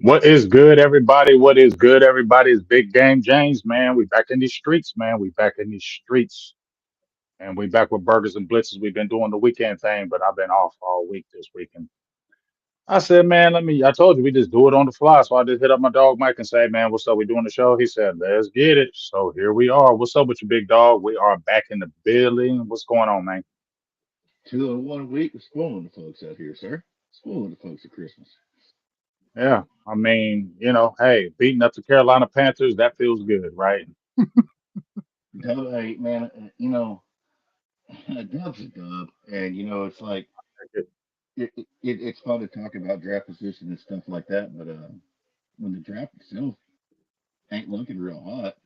What is good, everybody? What is good, everybody? It's Big Game James, man. We back in these streets, man. We back in these streets, and we back with burgers and blitzes. We've been doing the weekend thing, but I've been off all week this week. And I said, man, let me. I told you we just do it on the fly, so I just hit up my dog Mike and say, man, what's up? We doing the show? He said, let's get it. So here we are. What's up with you, big dog? We are back in the building. What's going on, man? 2 in 1 week. We're spoiling the folks out here, sir. Spoiling the folks at Christmas. Yeah, I mean, hey, beating up the Carolina Panthers, that feels good, right? Hey, man, a dub's a dub. And, it's like, it's fun to talk about draft position and stuff like that. But when the draft itself ain't looking real hot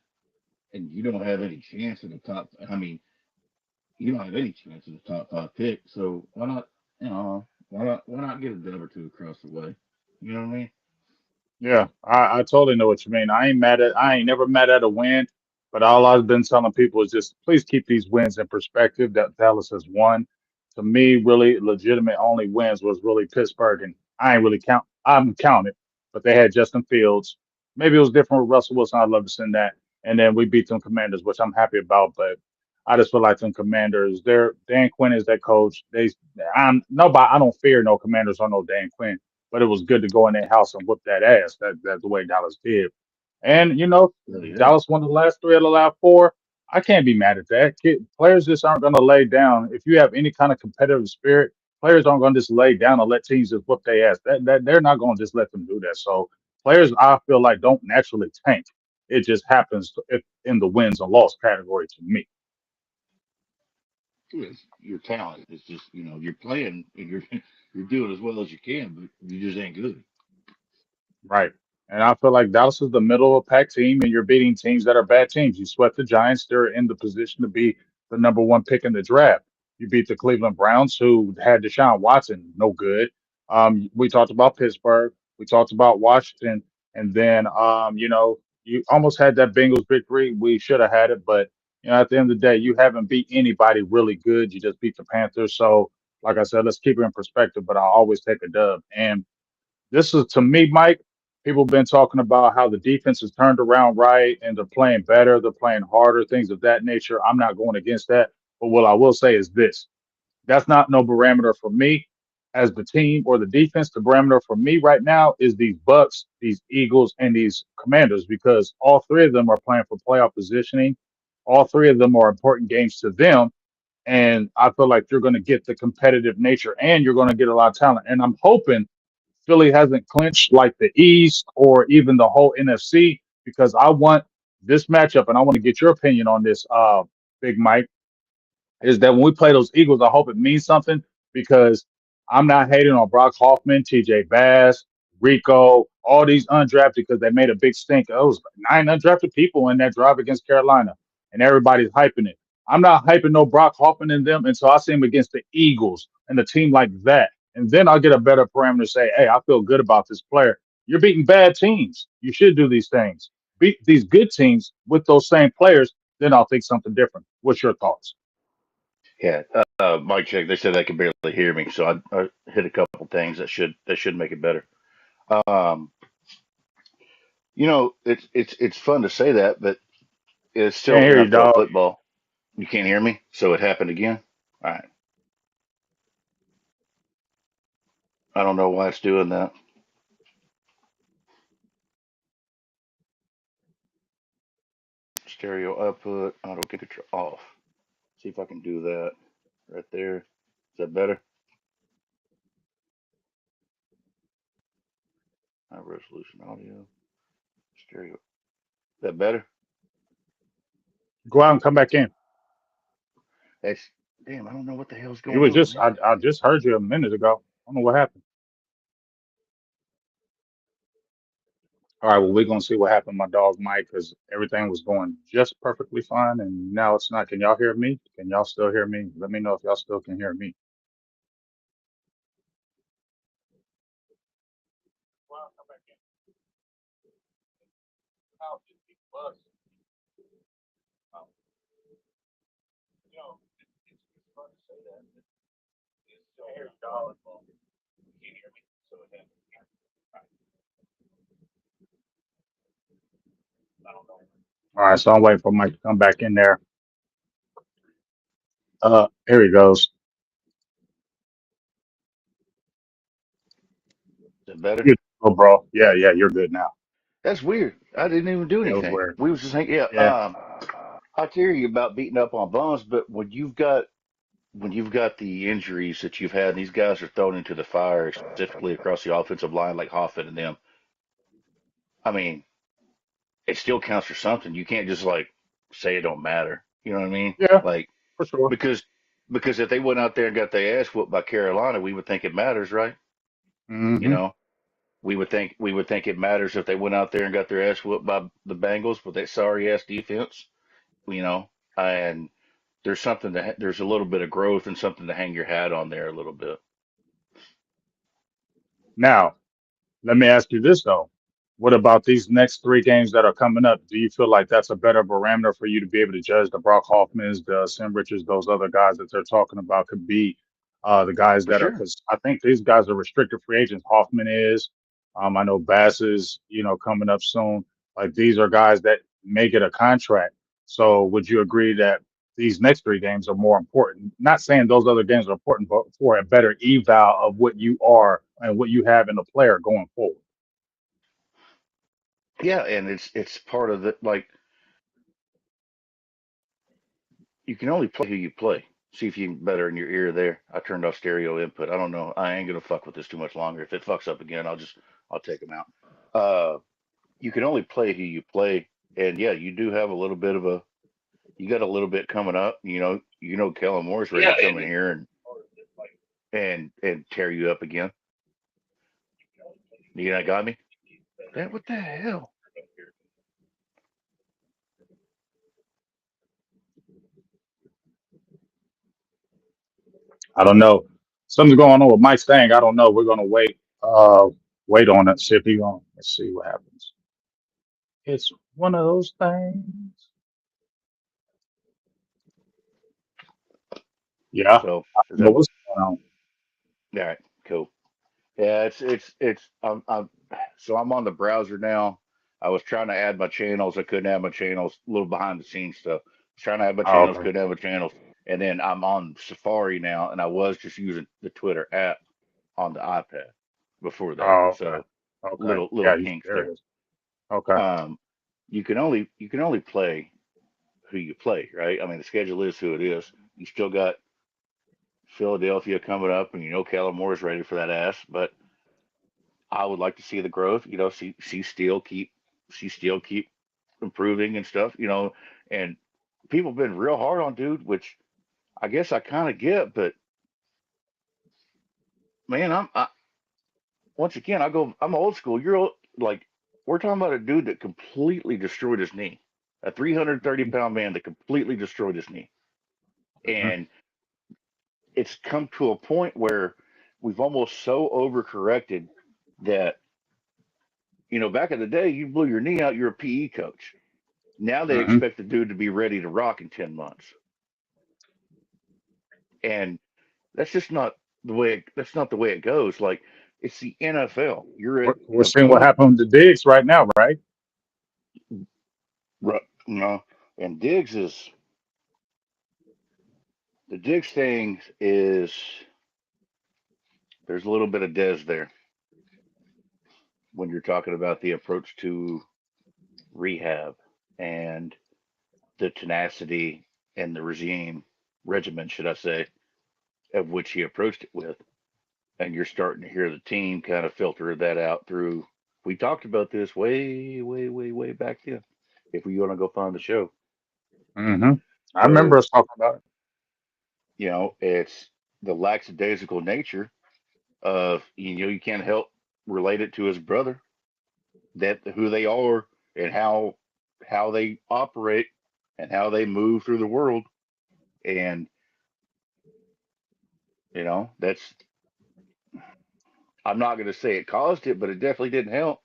and you don't have any chance at the top, I mean, you don't have any chance at the top five pick. So why not, why not get a dub or two across the way? You know what I mean? Yeah, I totally know what you mean. I ain't never mad at a win, but all I've been telling people is just please keep these wins in perspective that Dallas has won. To me, really legitimate only wins was really Pittsburgh, and I ain't really I'm counting, but they had Justin Fields. Maybe it was different with Russell Wilson. I'd love to send that. And then we beat them Commanders, which I'm happy about, but I just feel like them Commanders, Dan Quinn is that coach. I don't fear no Commanders or no Dan Quinn, but it was good to go in their house and whoop that ass. That's the way Dallas did. And Really is. Dallas won the last three of the last four. I can't be mad at that. Players just aren't going to lay down. If you have any kind of competitive spirit, players aren't going to just lay down and let teams just whoop their ass. That they're not going to just let them do that. So players, I feel like, don't naturally tank. It just happens in the wins and loss category to me. It's your talent. It's just you're playing and you're you're doing as well as you can, but you just ain't good. Right. And I feel like Dallas is the middle of the pack team, and you're beating teams that are bad teams. You swept the Giants; they're in the position to be the number one pick in the draft. You beat the Cleveland Browns, who had Deshaun Watson, no good. We talked about Pittsburgh. We talked about Washington, and then you almost had that Bengals victory. We should have had it, but at the end of the day, you haven't beat anybody really good. You just beat the Panthers. So, like I said, let's keep it in perspective. But I always take a dub, and this is to me, Mike. People have been talking about how the defense has turned around right and they're playing better, they're playing harder, things of that nature. I'm not going against that. But what I will say is this: that's not no barometer for me as the team or the defense. The barometer for me right now is these Bucks, these Eagles, and these Commanders because all three of them are playing for playoff positioning. All three of them are important games to them. And I feel like you're going to get the competitive nature and you're going to get a lot of talent. And I'm hoping Philly hasn't clinched like the East or even the whole NFC because I want this matchup and I want to get your opinion on this, Big Mike, is that when we play those Eagles, I hope it means something because I'm not hating on Brock Hoffman, TJ Bass, Rico, all these undrafted because they made a big stink. It was 9 undrafted people in that drive against Carolina, and everybody's hyping it. I'm not hyping no Brock Hoffman in them until I see him against the Eagles and a team like that. And then I'll get a better parameter to say, hey, I feel good about this player. You're beating bad teams. You should do these things. Beat these good teams with those same players, then I'll think something different. What's your thoughts? Yeah, Mike check. They said they could barely hear me, so I hit a couple things that should make it better. Um, it's fun to say that, but it's still Can't hear you, NFL dog. football. You can't hear me, so it happened again. All right, I don't know why it's doing that. Stereo output, auto control off. See if I can do that right there. Is that better? High resolution audio, stereo. Is that better? Go out and come back in. That's damn. I don't know what the hell's You going was on, just man. I just heard you a minute ago. I don't know what happened. All right, well we're gonna see what happened, my dog Mike, because everything was going just perfectly fine, and now it's not. Can y'all hear me? Can y'all still hear me? Let me know if y'all still can hear me. Well, come back in. How did the bus? Um, it's fun to say that. It's still here, dog. You can't hear me, so it happened. All right, so I'm waiting for Mike to come back in there. Here he goes. Is that better? You, oh, bro. Yeah, yeah, you're good now. That's weird. I didn't even do Yeah, it was anything. weird. We was just hanging. Yeah. Yeah, I hear you about beating up on bums, but when you've got the injuries that you've had, and these guys are thrown into the fire, specifically across the offensive line, like Hoffman and them. I mean, it still counts for something. You can't just like say it don't matter. You know what I mean? yeah, Like for sure. because because if they went out there and got their ass whooped by Carolina, we would think it matters, right? You Hmm. know, we would think it matters if they went out there and got their ass whooped by the Bengals with that sorry ass defense. You know, and there's a little bit of growth and something to hang your hat on there a little bit. Now, let me ask you this though. What about these next three games that are coming up? Do you feel like that's a better barometer for you to be able to judge the Brock Hoffmans, the Sim Richards, those other guys that they're talking about could be the guys For that are, sure. because I think these guys are restricted free agents. Hoffman is. I know Bass is, coming up soon. Like these are guys that may get a contract. So would you agree that these next three games are more important? Not saying those other games are important, but for a better eval of what you are and what you have in the player going forward. Yeah, and it's part of the like you can only play who you play. See if you can better in your ear there. I turned off stereo input. I don't know. I ain't gonna fuck with this too much longer. If it fucks up again, I'll take them out. You can only play who you play, and yeah, you do have a little bit of a you got a little bit coming up. Kellen Moore's ready to come in here and tear you up again. You know, got me. That what the hell? I don't know. Something's going on with Mike's thing. I don't know. We're gonna wait on it. See if he going. Let's see what happens. It's one of those things. Yeah, So I is don't know that what's going on. all right? Cool. Yeah, it's so I'm on the browser now. I was trying to add my channels. I couldn't add my channels. A little behind the scenes stuff. I was trying to add my Oh, channels, okay. couldn't add my channels. And then I'm on Safari now, and I was just using the Twitter app on the iPad before that. Oh, okay. So Okay. little Yeah, kinks there there. it is. Okay. Um, you can only play who you play, right? I mean, the schedule is who it is. You still got Philadelphia coming up, and Kellen Moore is ready for that ass. But I would like to see the growth. She still keep improving and stuff. And people have been real hard on dude, which I guess I kind of get. But man, once again I'm old school. Like we're talking about a dude that completely destroyed his knee, a 330 pound man that completely destroyed his knee, Hmm. and it's come to a point where we've almost so overcorrected that back in the day you blew your knee out, you're a PE coach. Now they Hmm. expect the dude to be ready to rock in 10 months. And that's just not the way it goes. Like it's the NFL. You're at We're a seeing what point, happened to Diggs right now, right? you know, and the Diggs thing is there's a little bit of Des there when you're talking about the approach to rehab and the tenacity and the regimen, should I say, of which he approached it with. And you're starting to hear the team kind of filter that out through. We talked about this way, way, way, way back then. If we want to go find the show, Hmm. I remember so us talking about it. it's the lackadaisical nature of you can't help relate it to his brother, that who they are and how they operate and how they move through the world, and that's I'm not going to say it caused it, but it definitely didn't help.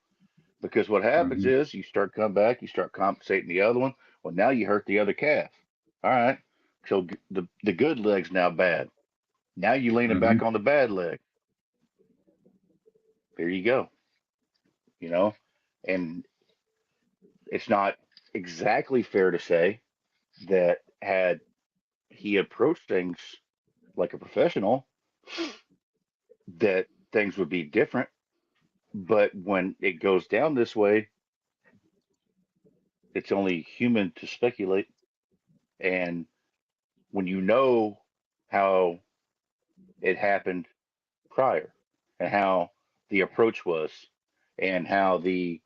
Because what happens Hmm. is you start coming back, you start compensating the other one. Well, now you hurt the other calf. All right. So the good leg's now bad. Now you leaning Hmm. back on the bad leg. There you go. You know, and it's not. exactly fair to say that had he approached things like a professional, that things would be different. But when it goes down this way, it's only human to speculate. And when you know how it happened prior and how the approach was and how the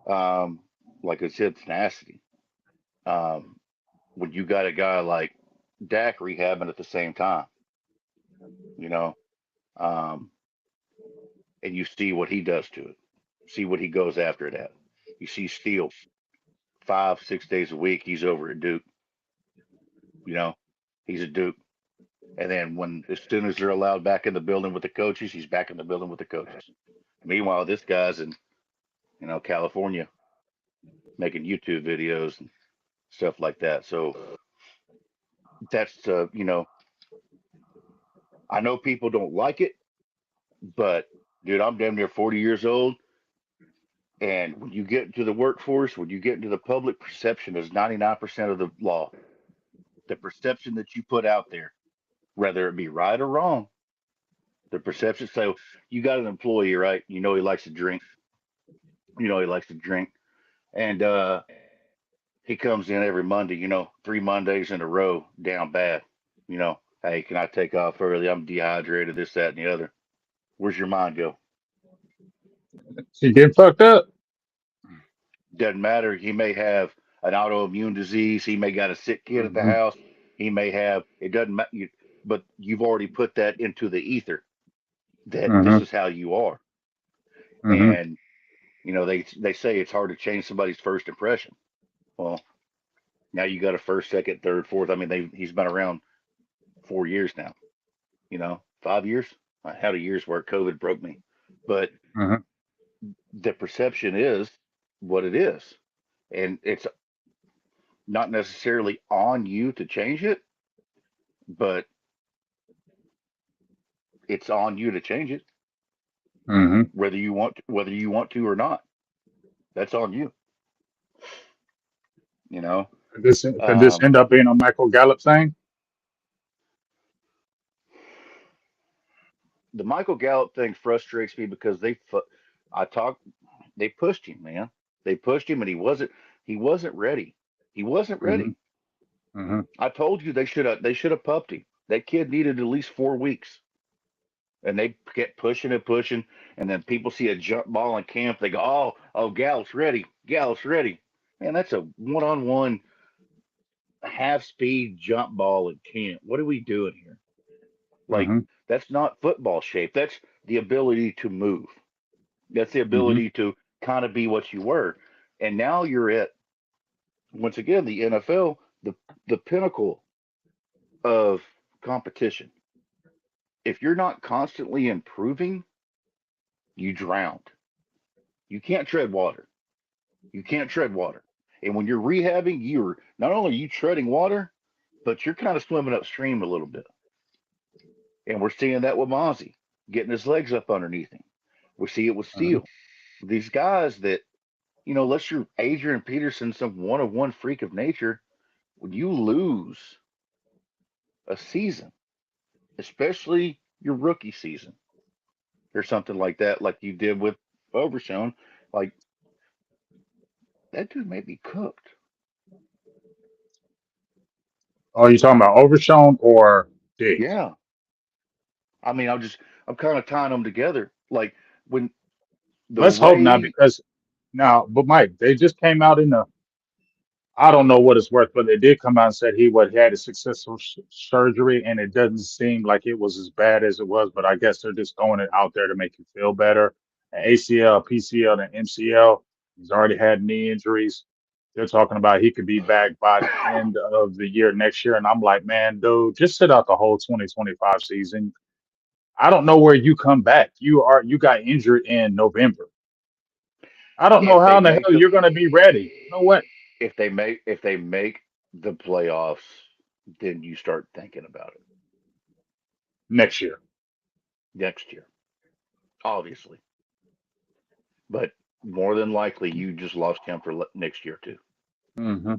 um like I said, tenacity. Um when you got a guy like Dak rehabbing at the same time, you know, um, and you see what he does to it, see what he goes after it at. You see Steele 5, 6 days a week, he's over at Duke, you know, he's a Duke. And then when as soon as they're allowed back in the building with the coaches, he's back in the building with the coaches. Meanwhile, this guy's in, California making YouTube videos and stuff like that. So that's I know people don't like it, but dude, I'm damn near 40 years old. And when you get into the workforce, when you get into the public, perception is 99% of the law. The perception that you put out there, whether it be right or wrong, the perception. So you got an employee, right? You know he likes to drink. You know he likes to drink, and he comes in every Monday. 3 Mondays in a row, down bad. Hey, can I take off early? I'm dehydrated. This, that, and the other. Where's your mind go? She get fucked up. Doesn't matter. He may have an autoimmune disease. He may got a sick kid at the Hmm. house. He may have. It doesn't matter. But you've already put that into the ether that this Hmm. is how you are. Hmm. And they say it's hard to change somebody's first impression. Well, now you got a first, second, third, fourth. I mean, he's been around 4 years now. 5 years. I had a year's where COVID broke me, but Hmm. the perception is what it is, and it's not necessarily on you to change it, but it's on you to change it, Hmm. whether you want to or not. That's on you. You know, Could this um, end up being a Michael Gallup thing? the Michael Gallup thing frustrates me because I talked, they pushed him, man. They pushed him, and he wasn't ready. He wasn't Hmm. ready. Hmm. I told you they should have pumped him. That kid needed at least 4 weeks, and they kept pushing and pushing. And then people see a jump ball in camp, they go, oh, Gallup's ready, Gallup's ready. Man, that's a one-on-one half speed jump ball in camp. What are we doing here? Like, Hmm. that's not football shape. That's the ability to move. That's the Hmm. ability to kind of be what you were. And now you're at, once again, the NFL, the pinnacle of competition. If you're not constantly improving, you drowned. You can't tread water. You can't tread water. And when you're rehabbing, you're not only you treading water, but you're kind of swimming upstream a little bit. And we're seeing that with Mozzie getting his legs up underneath him. We see it with Hmm. Steele. These guys that, unless you're Adrian Peterson, some one of one freak of nature, when you lose a season, especially your rookie season or something like that, like you did with Overshown, like that dude may be cooked. Oh, you talking about Overshown or Diggs? Yeah. I mean, I'm kind of tying them together. Like when the Let's hope not, way, because now, but Mike, they just came out in the. I don't know what it's worth, but they did come out and said he had a successful surgery, and it doesn't seem like it was as bad as it was. But I guess they're just throwing it out there to make you feel better. An ACL, PCL, and MCL. He's already had knee injuries. They're talking about he could be back by the end of the year next year, and I'm like, man, dude, just sit out the whole 2025 season. I don't know where you come back. You got injured in November. I don't know if how they in the make hell the you're going to be ready. No way. if they make the playoffs, then you start thinking about it Next year. next year, obviously. But more than likely you just lost him for next year too. Hmm.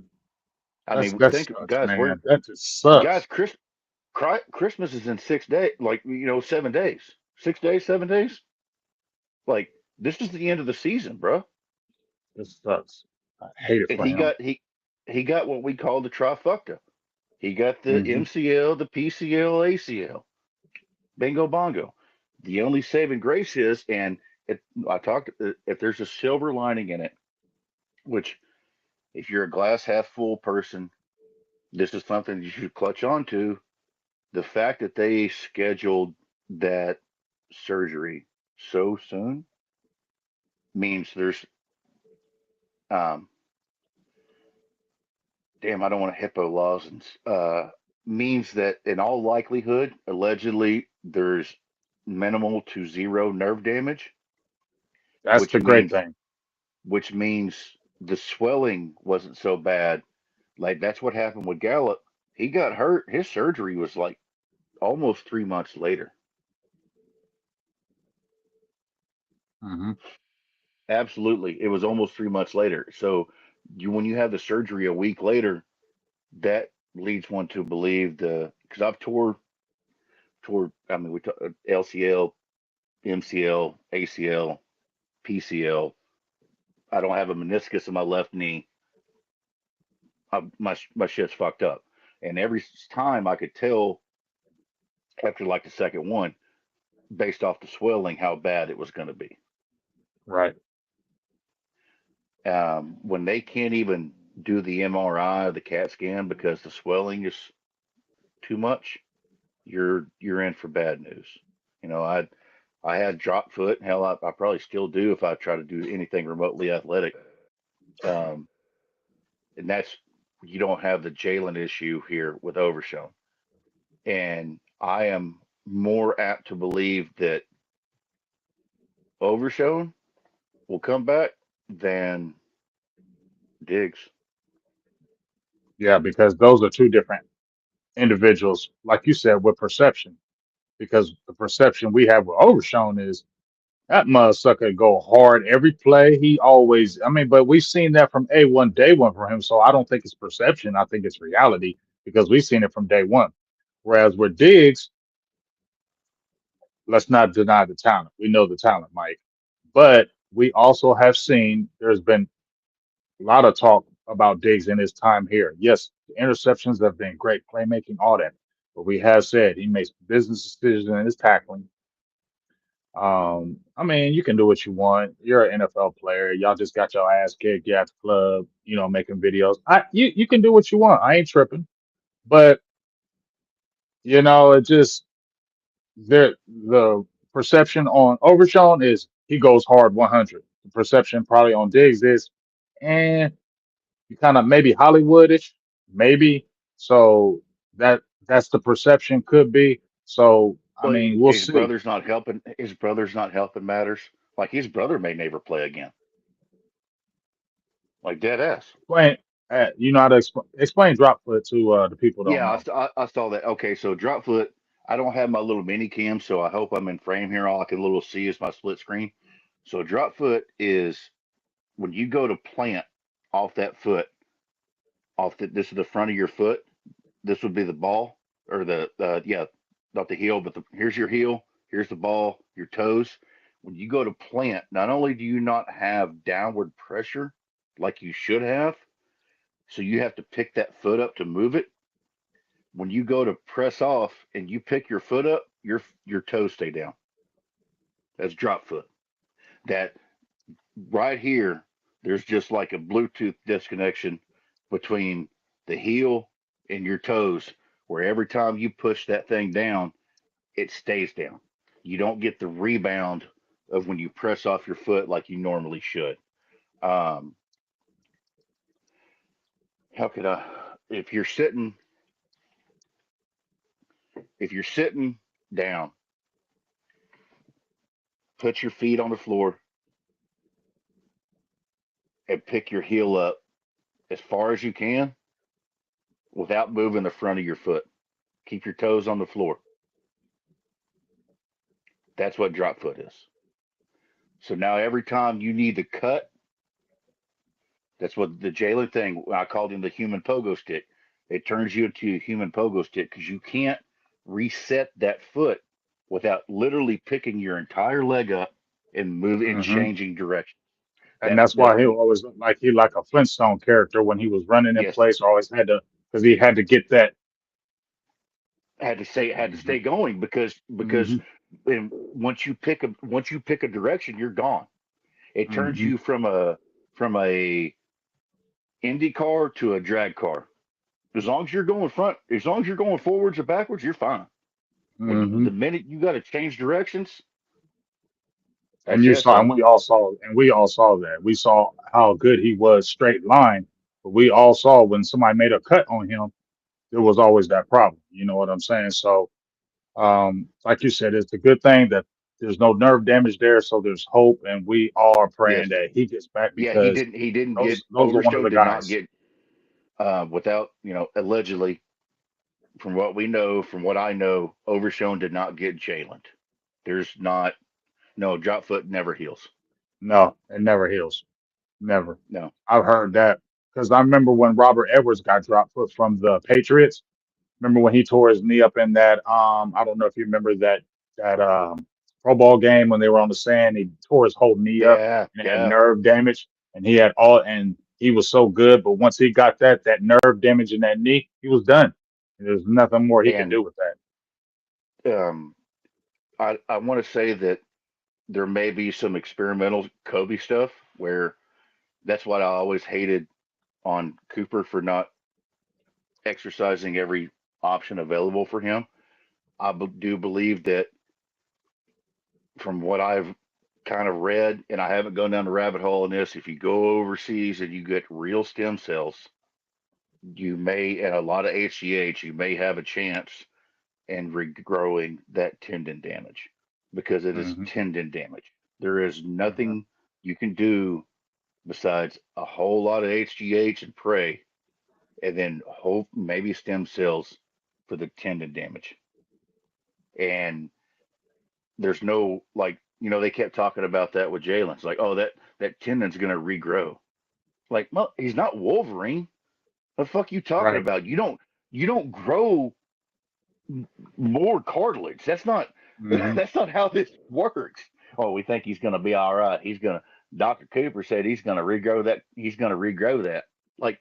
I mean, That think, sucks, guys, we're man. That just guys. sucks. Christmas is in 6 days, like 7 days, 6 days, 7 days. Like this is the end of the season, bro. This sucks. I hate it And for him. he got what we call the trifecta. He got the Hmm. MCL, the PCL, ACL. Bingo bongo. The only saving grace is, and I talked, if there's a silver lining in it, which if you're a glass half full person, this is something you should clutch on to. The fact that they scheduled that surgery so soon means there's, um, damn, I don't want to hippo laws, and means that in all likelihood, allegedly, there's minimal to zero nerve damage, That's which the great means thing. which means the swelling wasn't so bad. Like that's what happened with Gallup. He got hurt. His surgery was like almost 3 months later. Hmm. Absolutely, it was almost 3 months later. So when you have the surgery a week later, that leads one to believe the because I've tore. I mean, LCL, MCL, ACL, PCL. I don't have a meniscus in my left knee. My shit's fucked up. And every time I could tell after like the second one, based off the swelling, how bad it was going to be. Right. When they can't even do the MRI or the CAT scan because the swelling is too much, you're in for bad news. I had drop foot. Hell, I probably still do if I try to do anything remotely athletic. Um, and that's you don't have the Jalen issue here with Overshown. And I am more apt to believe that Overshown will come back than Diggs. Yeah, because those are two different individuals, like you said, with perception. Because the perception we have with Overshown is that motherfucker go hard every play. He always, I mean, but we've seen that from A1 day one for him. So I don't think it's perception. I think it's reality because we've seen it from day one. Whereas with Diggs, let's not deny the talent. We know the talent, Mike. But we also have seen there's been a lot of talk about Diggs in his time here. Yes, the interceptions have been great, playmaking, all that. But we have said he makes business decisions in his tackling. I mean, you can do what you want. You're an NFL player. Y'all just got your ass kicked. You at the club, making videos. You can do what you want. I ain't tripping. But it just the perception on Overshown is he goes hard 100. The perception probably on Diggs is, and you kind of maybe Hollywoodish, maybe. So that's the perception could be. So I But mean, we'll see. His brother's not helping matters. Like his brother may never play again. Like dead ass. Explain, you know how to explain drop foot to the people who don't Yeah, know. I saw that. Okay, so drop foot. I don't have my little mini cam, so I hope I'm in frame here. All I can little see is my split screen. So drop foot is when you go to plant off that foot, this is the front of your foot. This would be the ball or yeah, not the heel, but here's your heel, here's the ball, your toes. When you go to plant, not only do you not have downward pressure like you should have, so you have to pick that foot up to move it. When you go to press off and you pick your foot up, your toes stay down. That's drop foot. That right here, there's just like a Bluetooth disconnection between the heel and your toes, where every time you push that thing down, it stays down. You don't get the rebound of when you press off your foot like you normally should. Um, how could I? If you're sitting, if you're sitting down, put your feet on the floor and pick your heel up as far as you can without moving the front of your foot. Keep your toes on the floor. That's what drop foot is. So now every time you need to cut, that's what the Jalen thing. I called him the human pogo stick. It turns you into a human pogo stick because you can't reset that foot without literally picking your entire leg up and moving and Hmm. changing direction. And That that's that why he always looked like he like a Flintstone character when he was running in yes, place. Always had to because he had to get that. had to Hmm. stay going because Hmm. once you pick a direction, you're gone. It turns Hmm. you from a Indy car to a drag car. As long as you're going forwards or backwards, you're fine. Hmm. The minute you got to change directions, And that's you it, saw, and son. we all saw that. We saw how good he was straight line, but we all saw when somebody made a cut on him, there was always that problem. You know what I'm saying? So, like you said, it's a good thing that there's no nerve damage there, so there's hope, and we all are Yes, praying that he gets back yeah. He because didn't. He didn't get those are one of Overshow. the Did not guys. get without allegedly from what we know, from what I know, Overshown did not get Jalen. There's not no drop foot never heals. No, it never heals. Never. No. I've heard that because I remember when Robert Edwards got dropped foot from the Patriots. Remember when he tore his knee up in that I don't know if you remember that Pro Bowl game when they were on the sand, he tore his whole knee up Yeah, and had yeah. nerve damage and he had all and he was so good, but once he got that nerve damage in that knee, he was done. There's nothing more he could And do with that. um, I want to say that there may be some experimental Kobe stuff where that's what I always hated on Cooper for not exercising every option available for him. Do believe that from what I've kind of read, and I haven't gone down the rabbit hole in this, if you go overseas and you get real stem cells, you may, and a lot of HGH, you may have a chance in regrowing that tendon damage because it is Hmm. tendon damage. There is Hmm. nothing you can do besides a whole lot of HGH and pray, and then hope maybe stem cells for the tendon damage. And there's no like they kept talking about that with Jalen. It's like, oh, that tendon's gonna regrow. Like, well, he's not Wolverine. What the fuck you talking Right. about? You don't grow more cartilage. That's not Hmm. that's not how this works. Oh, we think he's gonna be all right. He's gonna. Dr. Cooper said he's gonna regrow that. He's gonna regrow that. Like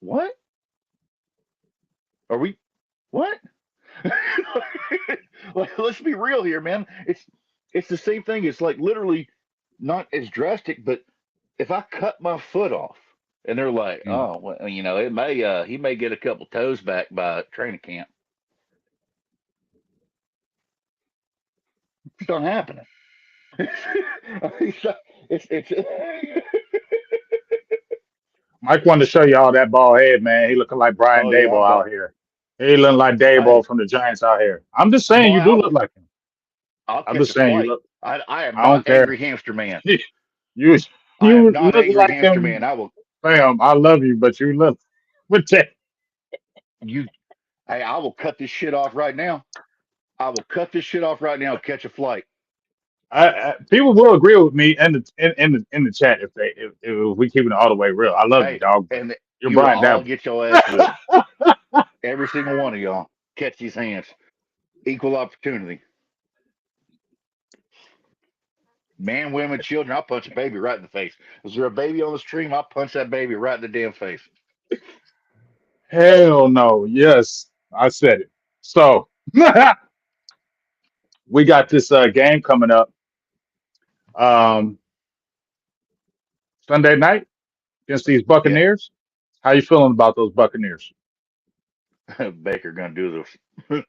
what? Are we? What? Like, let's be real here, man. It's the same thing. It's like literally not as drastic, but if I cut my foot off and they're like, oh, well, it may he may get a couple toes back by training camp. It's not happening. It's Mike wanted to show y'all that bald head, man. He looking like Brian oh yeah, Dable but out here. He looking like Dable hey, from the Giants out here. I'm just saying boy, you do look like him. I'll I'm catch just a saying you flight. look. I am I don't not care. angry hamster man. You I you am not look angry like hamster him, man. I will fam. I love you, but you look with that. you hey, I will cut this shit off right now. I will cut this shit off right now. Catch a flight. People will agree with me in the chat if we keep it all the way real. I love you, Hey, dog, but and you're you will Brian all Dabo. get your ass whipped. Every single one of y'all. Catch these hands. Equal opportunity. Man, women, children. I'll punch a baby right in the face. Is there a baby on the stream? I'll punch that baby right in the damn face. Hell no. Yes, I said it. So we got this game coming up um, Sunday night against these Yeah. Buccaneers. How you feeling about those Buccaneers? Baker gonna do this.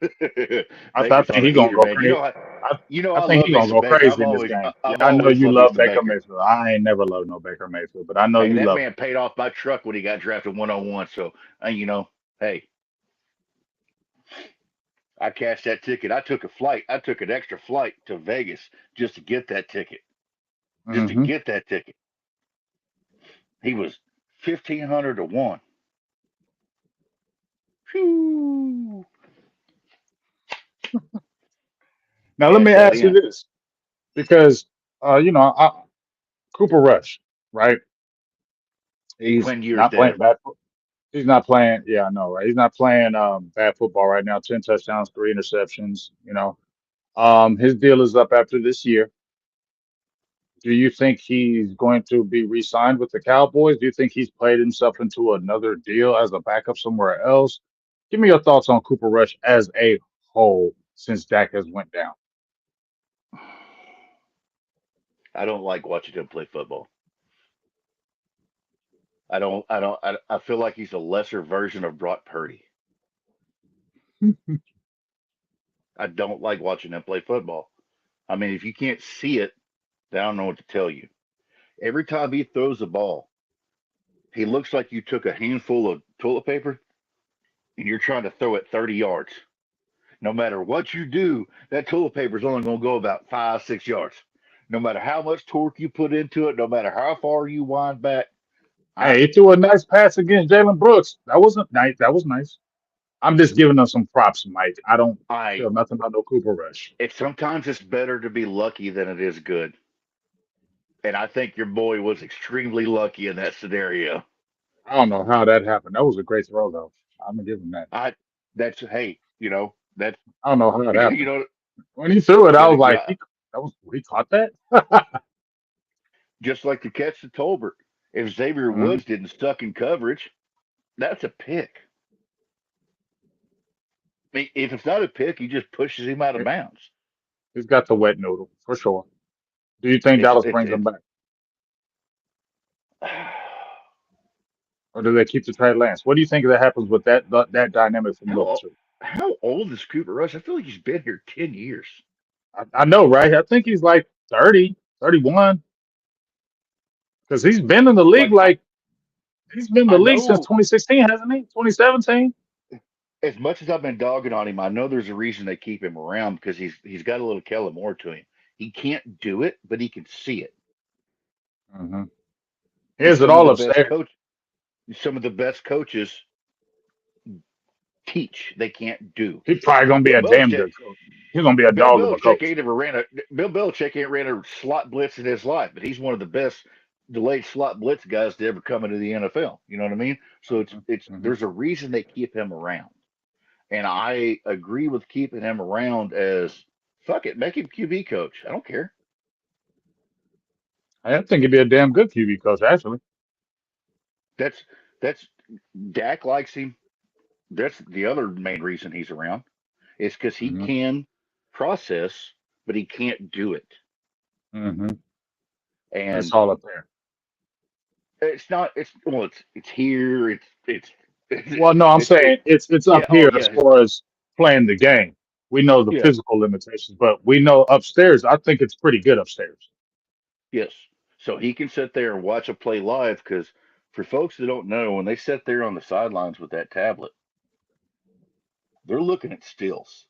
I Baker's on think a he gonna heater, go man. crazy. I, I I think love he me gonna some go Baker. crazy in this game. Yeah, I've I know always you loved me love some Baker Baker. Mayfield. I ain't never loved no Baker Mayfield, but I know Hey, you that love him. man paid off my truck when he got drafted 101. So, hey, I cashed that ticket. I took a flight. I took an extra flight to Vegas just to get that ticket. Just to Hmm. get that ticket. He was 1,500 to one. Phew. Now let me Cash that ask you in. this, because You know, Cooper Rush, right? He's Quinn Ewers not playing dead. bad. He's not playing. Yeah, I know, right? He's not playing bad football right now. 10 touchdowns, 3 interceptions. His deal is up after this year. Do you think he's going to be re-signed with the Cowboys? Do you think he's played himself into another deal as a backup somewhere else? Give me your thoughts on Cooper Rush as a whole since Dak has went down. I don't like watching him play football. I don't. I don't. I feel like he's a lesser version of Brock Purdy. I don't like watching him play football. I mean, if you can't see it, then I don't know what to tell you. Every time he throws the ball, he looks like you took a handful of toilet paper and you're trying to throw it 30 yards. No matter what you do, that toilet paper is only going to go about 5, 6 yards. No matter how much torque you put into it, no matter how far you wind back, I, Hey, he threw a nice pass against Jalen Brooks. That wasn't nice. That was nice. I'm just giving him some props, Mike. I don't I, feel nothing about no Cooper Rush. sometimes it's better to be lucky than it is good. And I think your boy was extremely lucky in that scenario. I don't know how that happened. That was a great throw, though. I'm gonna give him that. I, that's, hey, that's, I don't know how that you happened. know, When he threw it, I was like, yeah, he caught that. just like the catch to Tolbert. If Xavier Mhm. Woods didn't stuck in coverage, that's a pick. I mean, if it's not a pick, he just pushes him out of bounds. He's got the wet noodle for sure. Do you think It's Dallas it's brings him it's. back, or do they keep the Trey Lance? What do you think that happens with that dynamic from those how two? how old is Cooper Rush? I feel like he's been here 10 years. I know, right? I think he's like 30, 31, because Like he's been in the I league since know 2016, hasn't he? 2017. as much as I've been dogging on him, I know there's a reason they keep him around because he's got a little Kellen Moore to him. He can't do it, but he can see it. Mm-hmm. And Here's it all upstairs. some of the best coaches teach they can't do. He's probably gonna be Bill a damn Belichick good coach. He's gonna be a Bill dog of a Belichick coach. ain't ever ran a Bill Belichick ain't ran a slot blitz in his life, but he's one of the best delayed slot blitz guys to ever come into the NFL. You know what I mean? So it's Hmm. there's a reason they keep him around, and I agree with keeping him around as fuck it, make him QB coach. I don't care. I think he'd be a damn good QB coach, actually. That's that's Dak likes him. That's the other main reason he's around is because he Hmm. can process, but he can't do it. Hmm. It's And all up there. it's not. It's here. It's Well, no, I'm it. saying it's Yeah. up Oh here as yeah. far as playing the game. We know the Yeah. physical limitations, but we know upstairs. I think it's pretty good upstairs. Yes. So he can sit there and watch a play live because for folks that don't know, when they sit there on the sidelines with that tablet, they're looking at stills.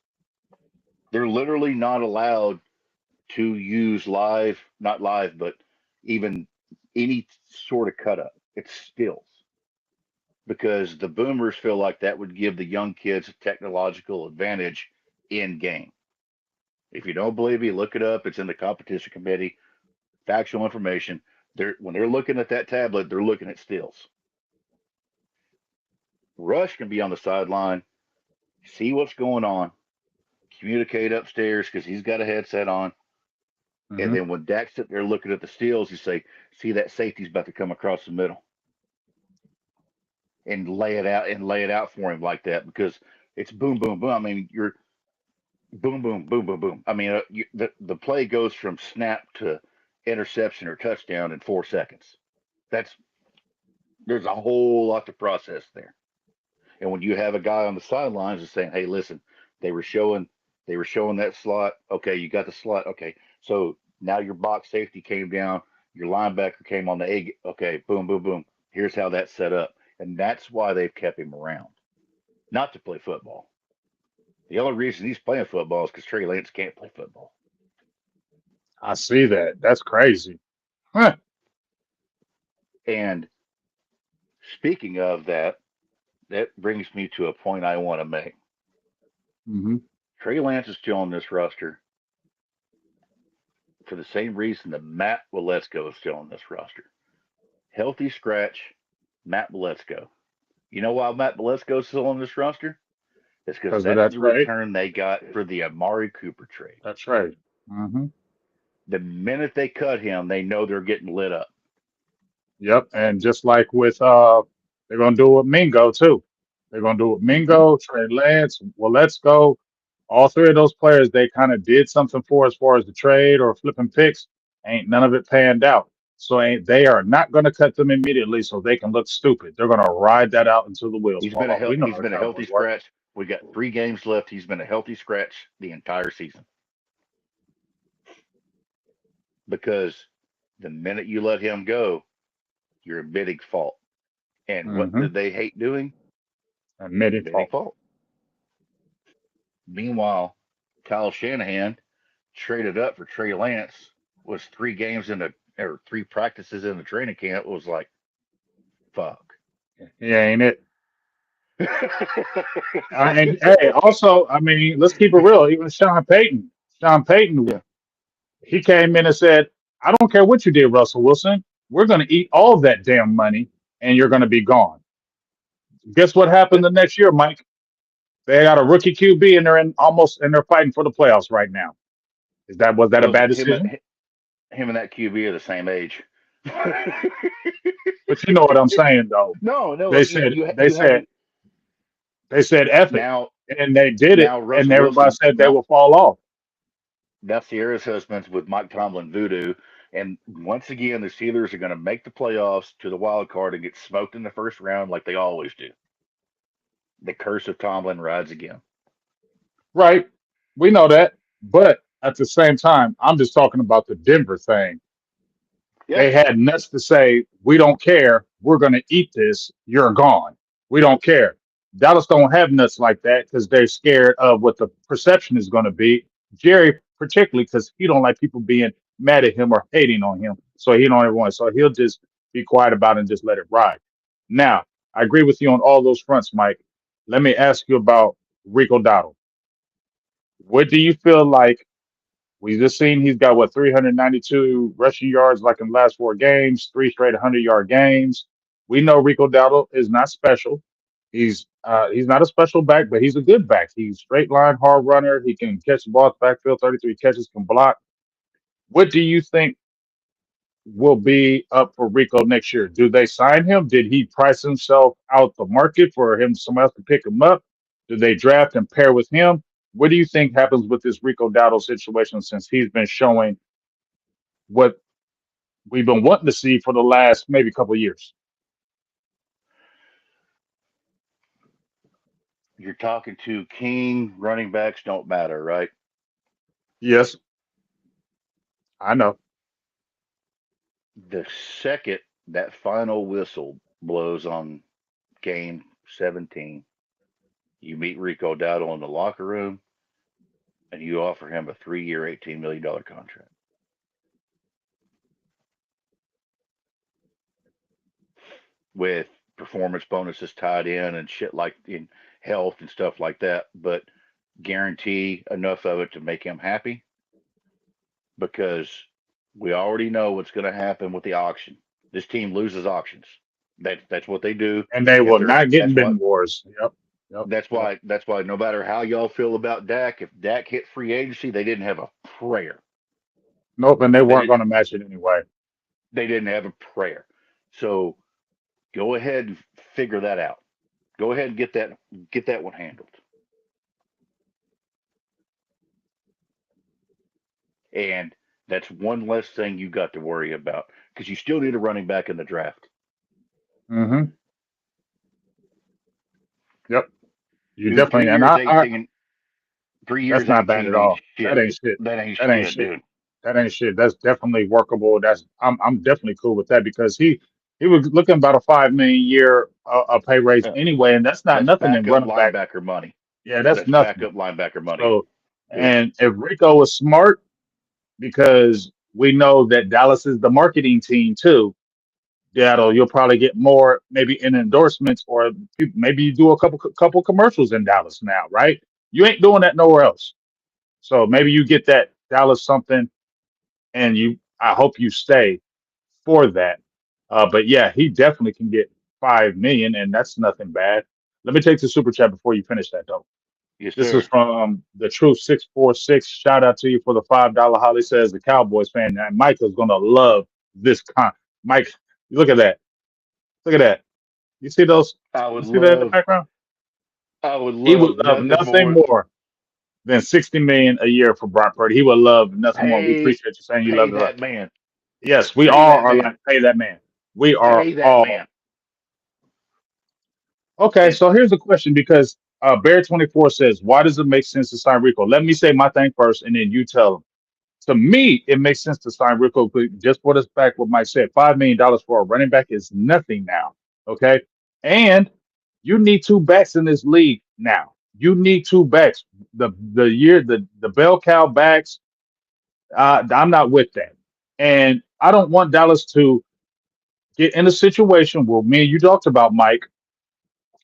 They're literally not allowed to use live, not live, but even any sort of cut up. It's stills because the boomers feel like that would give the young kids a technological advantage in game. If you don't believe me, look it up. It's in the competition committee. Factual information. When they're looking at that tablet, they're looking at stills. Rush can be on the sideline, see what's going on, communicate upstairs because he's got a headset on. And Hmm. then when Dak's sitting there looking at the stills, you say, "See that safety's about to come across the middle," and lay it out for him like that because it's boom, boom, boom. I mean, you're boom, boom, boom, boom, boom. I mean, the play goes from snap to interception or touchdown in 4 seconds. That's There's a whole lot to process there. And when you have a guy on the sidelines that's saying, "Hey, listen, they were showing they were showing that slot. Okay, you got the slot. Okay, so now your box safety came down, your linebacker came on the egg. Okay, boom, boom, boom. Here's how that's set up." And that's why they've kept him around, not to play football. The only reason he's playing football is because Trey Lance can't play football. I see that. That's crazy. Huh. And speaking of that, that brings me to a point I want to make. Hmm. Trey Lance is still on this roster for the same reason that Matt Waletzko is still on this roster. Healthy scratch, Matt Waletzko. You know why Matt Waletzko is still on this roster? It's because because of that's that the trade. return they got for the Amari Cooper trade. That trade. Hmm. The minute they cut him, they know they're getting lit up. Yep. And just like with they're gonna do it with Mingo too. They're gonna do it with Hmm. Mingo, Trey Lance. Well, let's go. All three of those players, they kind of did something for as far as the trade or flipping picks. Ain't none of it panned out. So ain't they are not gonna cut them immediately so they can look stupid. They're gonna ride that out until the wheels fall off. We know He's how the been a healthy Cowboys work. scratch. We got 3 games left. He's been a healthy scratch the entire season because the minute you let him go, you're admitting fault. And what Mm-hmm. did they hate doing? Admitting Admitting fault. fault. Meanwhile, Kyle Shanahan traded up for Trey Lance. Was 3 games in the or 3 practices in the training camp. Was like fuck. He ain't it. And hey, also, I mean, let's keep it real. Even Sean Payton, Yeah, he came in and said, "I don't care what you did, Russell Wilson. We're going to eat all that damn money, and you're going to be gone." Guess what happened that the next year, Mike? They got a rookie QB, and they're fighting for the playoffs right now. Was that a those bad him decision? him and that QB are the same age. But you know what I'm saying, though. No, no, They said they you said haven't they said F it, now. and they did it, Now and Russell everybody Wilson. said they Now will fall off. Sierra's husband's with Mike Tomlin voodoo, and once again the Steelers are going to make the playoffs to the wild card and get smoked in the first round like they always do. The curse of Tomlin rides again. Right. We know that. But at the same time, I'm just talking about the Denver thing. Yeah, They had nuts to say, we don't care. We're going to eat this. You're gone. We don't care. Dallas don't have nuts like that because they're scared of what the perception is going to be. Jerry, particularly because he don't like people being mad at him or hating on him. So he don't ever want. So he'll just be quiet about it and just let it ride. Now, I agree with you on all those fronts, Mike. Let me ask you about Rico Dowdle. What do you feel like? We just seen he's got what 392 rushing yards like in the last 4 games, three straight 100-yard games. We know Rico Dowdle is not special. He's not a special back, but he's a good back. He's straight line, hard runner. He can catch the ball backfield, 33 catches, can block. What do you think will be up for Rico next year? Do they sign him? Did he price himself out the market for him somebody else to pick him up? Do they draft and pair with him? What do you think happens with this Rico Dowdle situation since he's been showing what we've been wanting to see for the last maybe couple of years? you're talking to King. Running backs don't matter, right? Yes, I know. The second that final whistle blows on game 17, you meet Rico Dowdle in the locker room and you offer him a 3-year, $18 million contract with performance bonuses tied in and shit like in health and stuff like that, but guarantee enough of it to make him happy because we already know what's going to happen with the auction. This team loses auctions. That's what they do. And they If will they're not get in that's what bidding wars. Yep, yep, yep. that's why no matter how y'all feel about Dak, if Dak hit free agency, they didn't have a prayer. Nope, and they They weren't didn't going to match it anyway. they didn't have a prayer. So go ahead and figure that out. Go ahead and get that one handled. And that's one less thing you got to worry about because you still need a running back in the draft. Hmm. Yep, you Dude, definitely. And I 3 that's years not bad 18 at ain't all. That shit. ain't shit. That ain't That ain't shit, shit. dude. That ain't shit. That's definitely workable. I'm definitely cool with that because he was looking about a 5 million a year a pay raise Yeah. anyway, and that's not That's nothing in backup running back. linebacker money. Yeah, that's That's nothing. backup linebacker money. So, Yeah. and if Rico is smart, because we know that Dallas is the marketing team too, Seattle, you'll probably get more maybe in endorsements or maybe you do a couple commercials in Dallas now, right? You ain't doing that nowhere else. So maybe you get that Dallas something and I hope you stay for that. But yeah, he definitely can get 5 million, and that's nothing bad. Let me take the super chat before you finish that though. Yes, This is sir. from the Truth 646. Shout out to you for the $5. Holly says the Cowboys fan. And Michael's gonna love this Mike, look at that. Look at that. You see those? I You would see that in the love, background? I would He would love love nothing nothing more. more than 60 million a year for Brock Purdy. He would love nothing more. We Pay, appreciate you saying you pay love it. that man. Yes, we Pay all that are man. like pay that man. We are Pay that all man. okay. And So here's the question because Bear 24 says, why does it make sense to sign Rico? Let me say my thing first, and then you tell him. To me, it makes sense to sign Rico just for this fact what Mike said. $5 million for a running back is nothing now. Okay. And you need two backs in this league now. You need two backs. The bell cow backs, I'm not with that. And I don't want Dallas to get in a situation where me and you talked about, Mike,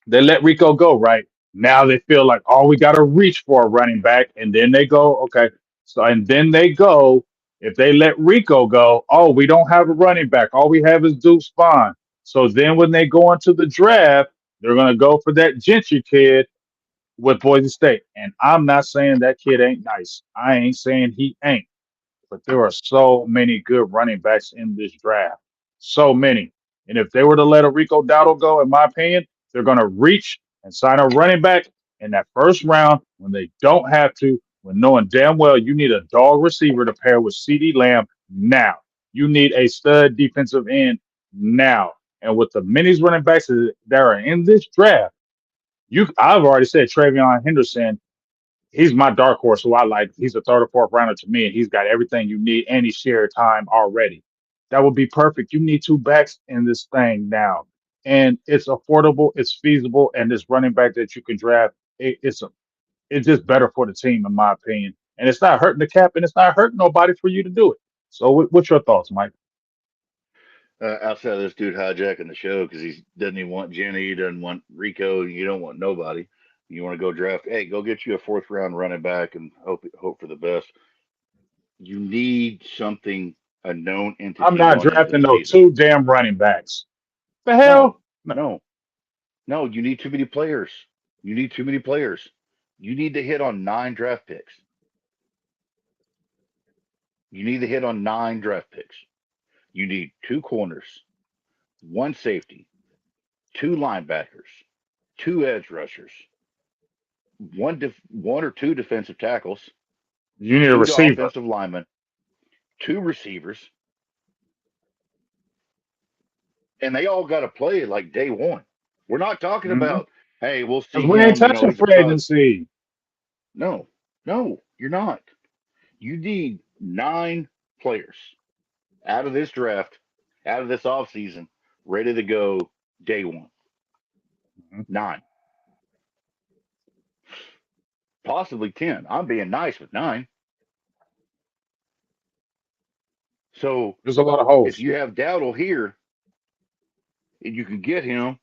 they let Rico go, right? Now they feel like, oh, we got to reach for a running back. And then they go, okay. So, and then they go, if they let Rico go, oh, we don't have a running back. All we have is Deuce Vaughn. So then when they go into the draft, they're going to go for that Gentry kid with Boise State. And I'm not saying that kid ain't nice. I ain't saying he ain't. But there are so many good running backs in this draft. So many. And if they were to let a Rico Dowdle go, in my opinion, they're going to reach and sign a running back in that first round when they don't have to, when knowing damn well you need a dog receiver to pair with CD Lamb now. You need a stud defensive end now. And with the minis running backs that are in this draft, I've already said Travion Henderson, he's my dark horse who I like. He's a third or fourth rounder to me, and he's got everything you need, and he's shared time already. That would be perfect. You need two backs in this thing now, and it's affordable, it's feasible, and this running back that you can draft, it's just better for the team, in my opinion. And it's not hurting the cap, and it's not hurting nobody for you to do it. So, what's your thoughts, Mike? outside of this dude hijacking the show because he doesn't even want Jenny, he doesn't want Rico, you don't want nobody. You want to go draft? Hey, go get you a fourth round running back and hope for the best. You need something, a known I'm entity not going into the drafting no season. two damn running backs. The No, hell? No. no, no. You need too many players. You need too many players. You need to hit on 9 draft picks. You need to hit on 9 draft picks. You need 2 corners, 1 safety, 2 linebackers, 2 edge rushers, one or 2 defensive tackles, You need a two receiver. offensive linemen, 2 receivers, and they all got to play like day one. We're not talking Because about, hey, we'll see we ain't him. touching He's a free pro. agency. No, no, you're not. You need 9 players out of this draft, out of this offseason, ready to go day one. 9, possibly 10. I'm being nice with 9. So There's a lot of if holes. you have Dowdle here and you can get him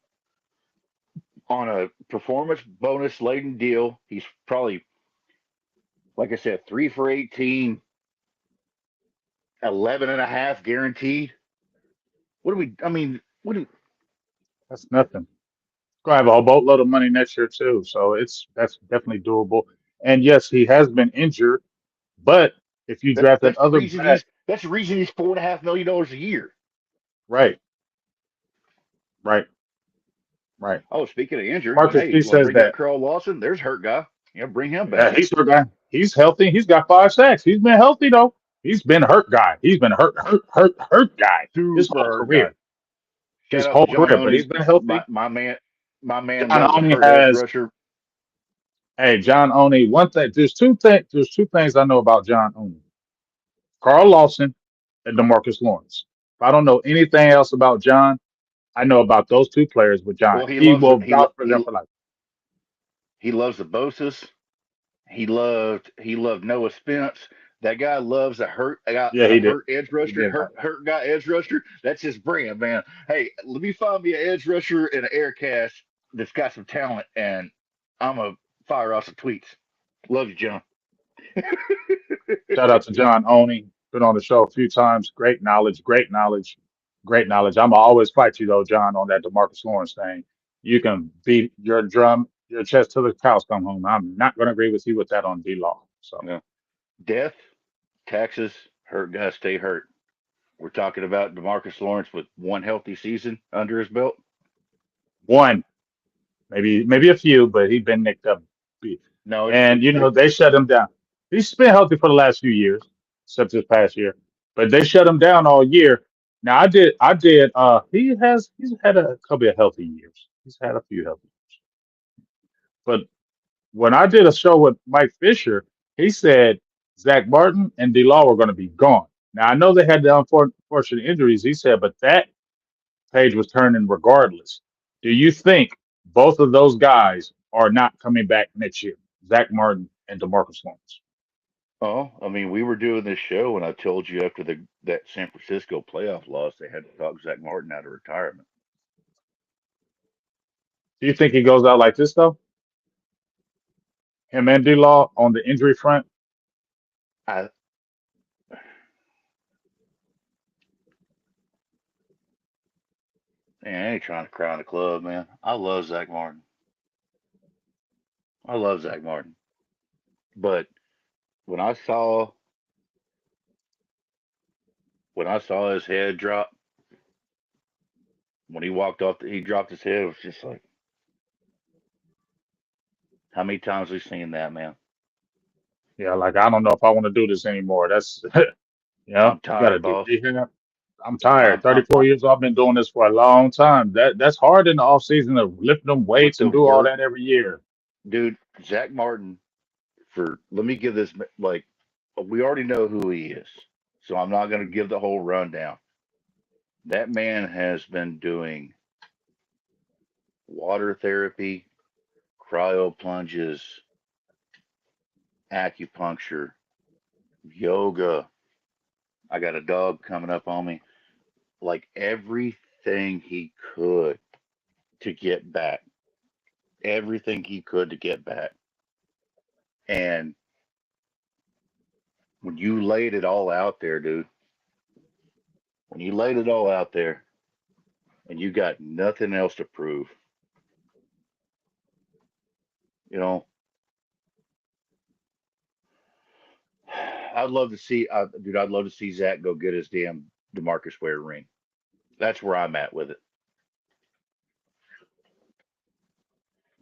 on a performance bonus laden deal, he's probably, like I said, 3 for 18, 11 and a half guaranteed. What do we, I mean, what do, That's nothing. Gonna have a whole boatload of money next year too. So that's definitely doable. And yes, he has been injured, but if you draft that that's the other reason back, that's the reason he's $4.5 million a year. right, right, right. Oh, speaking of injured, Marcus hey, P you want to says bring up that. Carl Lawson? There's hurt guy. Yeah, bring him Yeah, back. he's our guy. He's healthy. He's got 5 sacks. He's been healthy though. He's been hurt guy. He's been hurt guy his Super whole hurt guy. career. Shout His out to whole John career, but he's Oney, been my healthy. my man. My man John loves a Oney hurt edge has rusher. hey John Oney. One thing, there's two things I know about John Oney. Carl Lawson and DeMarcus Lawrence. If I don't know anything else about John, I know about those two players with John. Well, he He loves will it. vouch for them for life. He loves the Bosas. He loved Noah Spence. That guy loves Yeah, a he did. hurt edge He rusher, did. hurt guy edge rusher. That's his brand, man. Hey, let me find me an edge rusher and an air cash that's got some talent, and I'm a fire off some tweets. Love you, John. Shout out to John Oney. been on the show a few times. Great knowledge, great knowledge, great knowledge. I'm always fight you though, John, on that Demarcus Lawrence thing. You can beat your drum, your chest till the cows come home. I'm not going to agree with you with that on D Law. So Yeah. Death, taxes, hurt guys stay hurt. We're talking about Demarcus Lawrence with one healthy season under his belt. one, maybe a few, but he's been nicked up. No, And they shut him down. He's been healthy for the last few years, except this past year. But they shut him down all year. Now I did. He's had a couple of healthy years. He's had a few healthy. But when I did a show with Mike Fisher, he said Zach Martin and D Law were going to be gone. Now I know they had the unfortunate injuries. He said, but that page was turning regardless. Do you think both of those guys are not coming back next year? Zach Martin and Demarcus Lawrence. oh, I mean, we were doing this show, and I told you after that San Francisco playoff loss, they had to talk Zach Martin out of retirement. Do you think he goes out like this though? Him and D Law on the injury front? I Man, I ain't trying to crown the club, man. I love Zach Martin. I love Zach Martin. But when I saw when I saw his head drop when he walked off, he dropped his head. It was just like, how many times we seen that, man? Yeah, like I don't know if I want to do this anymore. That's I'm you got to tired, do boss. rehab. I'm tired. I'm, I'm, 34 I'm years old. I've been doing this for a long time. That's hard in the off season to lift them but weights the and do all work, that every year. dude. Zach Martin. Let me give this like we already know who he is, so I'm not going to give the whole rundown. That man has been doing water therapy, cryo plunges, acupuncture, yoga. I got a dog coming up on me. Like everything he could to get back, everything he could to get back. And when you laid it all out there, dude, when you laid it all out there and you got nothing else to prove, you know, dude, I'd love to see Zach go get his damn Demarcus Ware ring. That's where I'm at with it.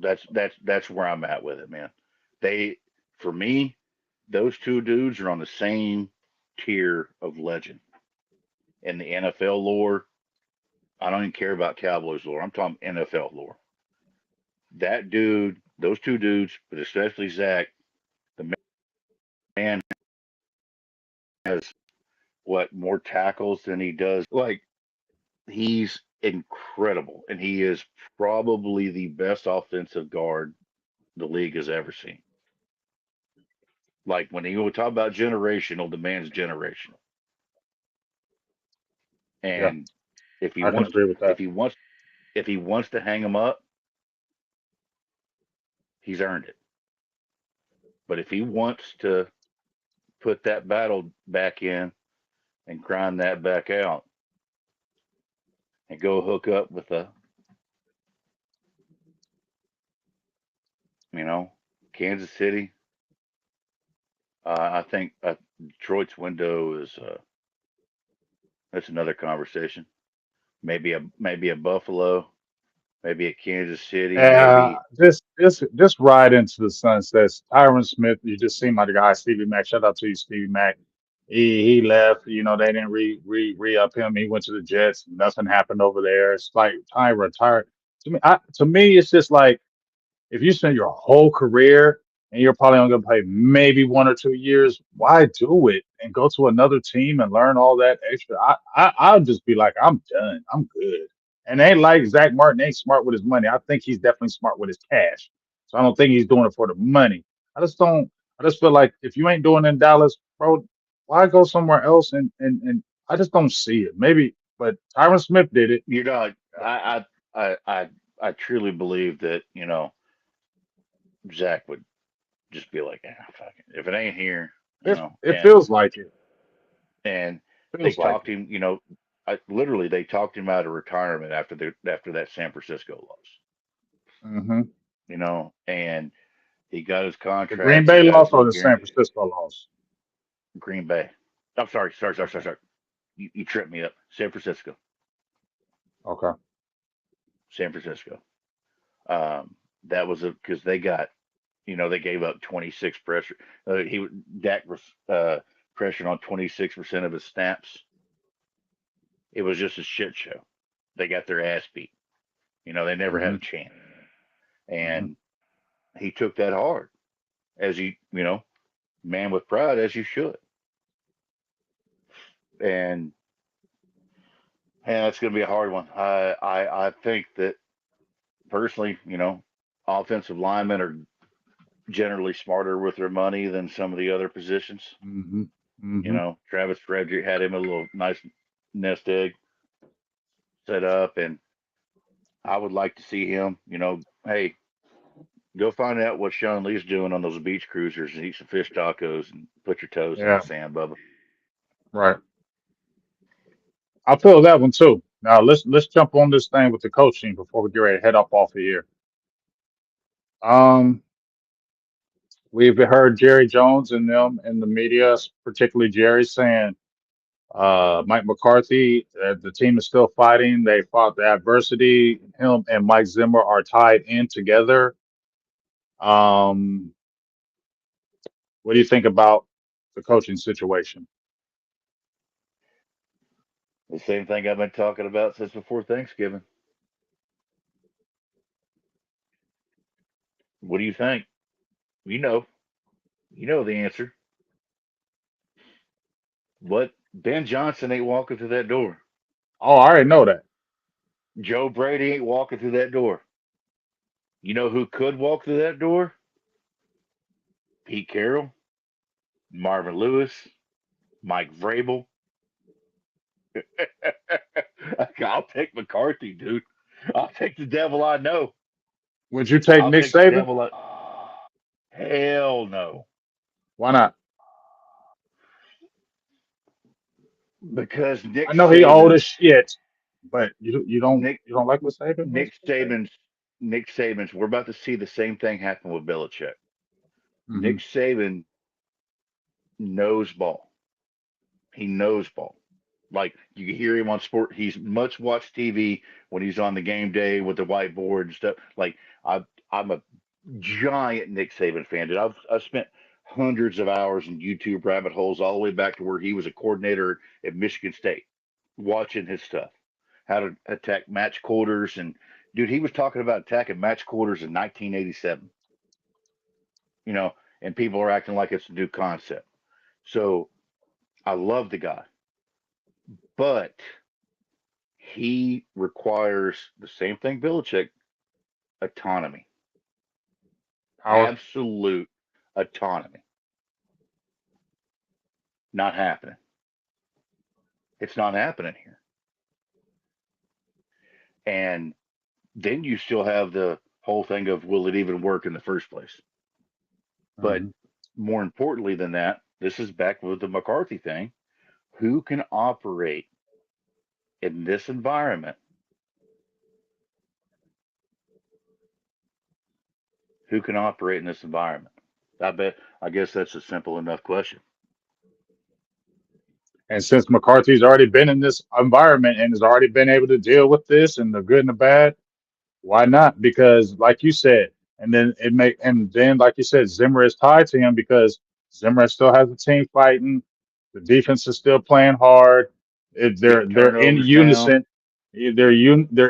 That's where I'm at with it, man. They, for me, those two dudes are on the same tier of legend in the NFL lore. I don't even care about Cowboys lore. I'm talking NFL lore. That dude, those two dudes, but especially Zach, the man has what more tackles than he does. Like he's incredible, and he is probably the best offensive guard the league has ever seen. Like when you talk about generational, the man's generational. Yeah, And if he I can wants to, agree with if that. he wants, if he wants to hang him up, he's earned it. But if he wants to put that battle back in and grind that back out and go hook up with you know, Kansas City, I think Detroit's window is that's another conversation. Maybe a Buffalo, maybe a Kansas City, maybe This ride into the sunsets. Tyron Smith, you just seem like the guy. Stevie Mack, shout out to you, Stevie Mack. He left. They didn't re up him. He went to the Jets. Nothing happened over there. It's like Tyron retired. To me, it's just like if you spend your whole career and you're probably only going to play maybe 1 or 2 years, why do it and go to another team and learn all that extra? I'll just be like, I'm done. I'm good. And they ain't like Zach Martin ain't smart with his money. I think he's definitely smart with his cash. So I don't think he's doing it for the money. I just don't. I just feel like if you ain't doing it in Dallas, bro, why go somewhere else? And I just don't see it. Maybe, but Tyron Smith did it. you're not. I truly believe that Zach would just be like, fuck it. If it ain't here, It and feels like it. and they Feels like talked it. him. Literally they talked him out of retirement after that San Francisco loss. Hmm. And he got his The Green contract. He Bay got his loss or little the San guarantee. Francisco loss? Green Bay. I'm sorry, sorry, sorry, sorry, Okay. sorry. You tripped me up. San Francisco. Okay. San Francisco. That was because they gave up 26 pressure. Dak was pressured on 26% of his snaps. It was just a shit show. They got their ass beat. They never had Hmm. a chance. Hmm. And he took that hard, as man with pride, as you should. And that's going to be a hard one. I think that personally, offensive linemen are generally smarter with their money than some of the other positions. Hmm. Hmm. Travis Frederick had him a little nice nest egg set up, and I would like to see him. Hey, go find out what Sean Lee's doing on those beach cruisers and eat some fish tacos and put your toes in the Yeah. sand, Bubba. Right. I feel that one too. Now let's jump on this thing with the coaching before we get ready to head up off of here. Um, we've heard Jerry Jones and them in the media, particularly Jerry, saying Mike McCarthy, the team is still fighting. They fought the adversity. Him and Mike Zimmer are tied in together. Um, what do you think about the coaching situation? The same thing I've been talking about since before Thanksgiving. What do you think? You know, you know the answer. What? Ben Johnson ain't walking through that door. Oh, I already know that. Joe Brady ain't walking through that door. You know who could walk through that door? Pete Carroll, Marvin Lewis, Mike Vrabel. I'll take McCarthy, dude. I'll take the devil I know. Would you take I'll Nick take the Saban? devil. Hell no, Why not? because I know he old as shit, but Nick you don't like what Saban Nick does? Okay. Saban's Nick Saban's. We're about to see the same thing happen with Belichick. Hmm. Nick Saban knows ball. He knows ball. Like you can hear him on sport. He's much watched TV when he's on the game day with the whiteboard and stuff. Like I'm a giant Nick Saban fan. Dude, I've spent hundreds of hours in YouTube rabbit holes all the way back to where he was a coordinator at Michigan State, watching his stuff, how to attack match quarters, and dude, he was talking about attacking match quarters in 1987. You know, and people are acting like it's a new concept. So I love the guy, but he requires the same thing Belichick, autonomy, Power. absolute autonomy. Not happening. It's not happening here. And then you still have the whole thing of will it even work in the first place? But Hmm. more importantly than that, this is back with the McCarthy thing. Who can operate in this environment? Who can operate in this environment? I guess that's a simple enough question. And since McCarthy's already been in this environment and has already been able to deal with this and the good and the bad, why not? Because like you said, and then like you said, Zimmer is tied to him because Zimmer still has the team fighting. The defense is still playing hard. Getting They're in turnovers down. unison. They're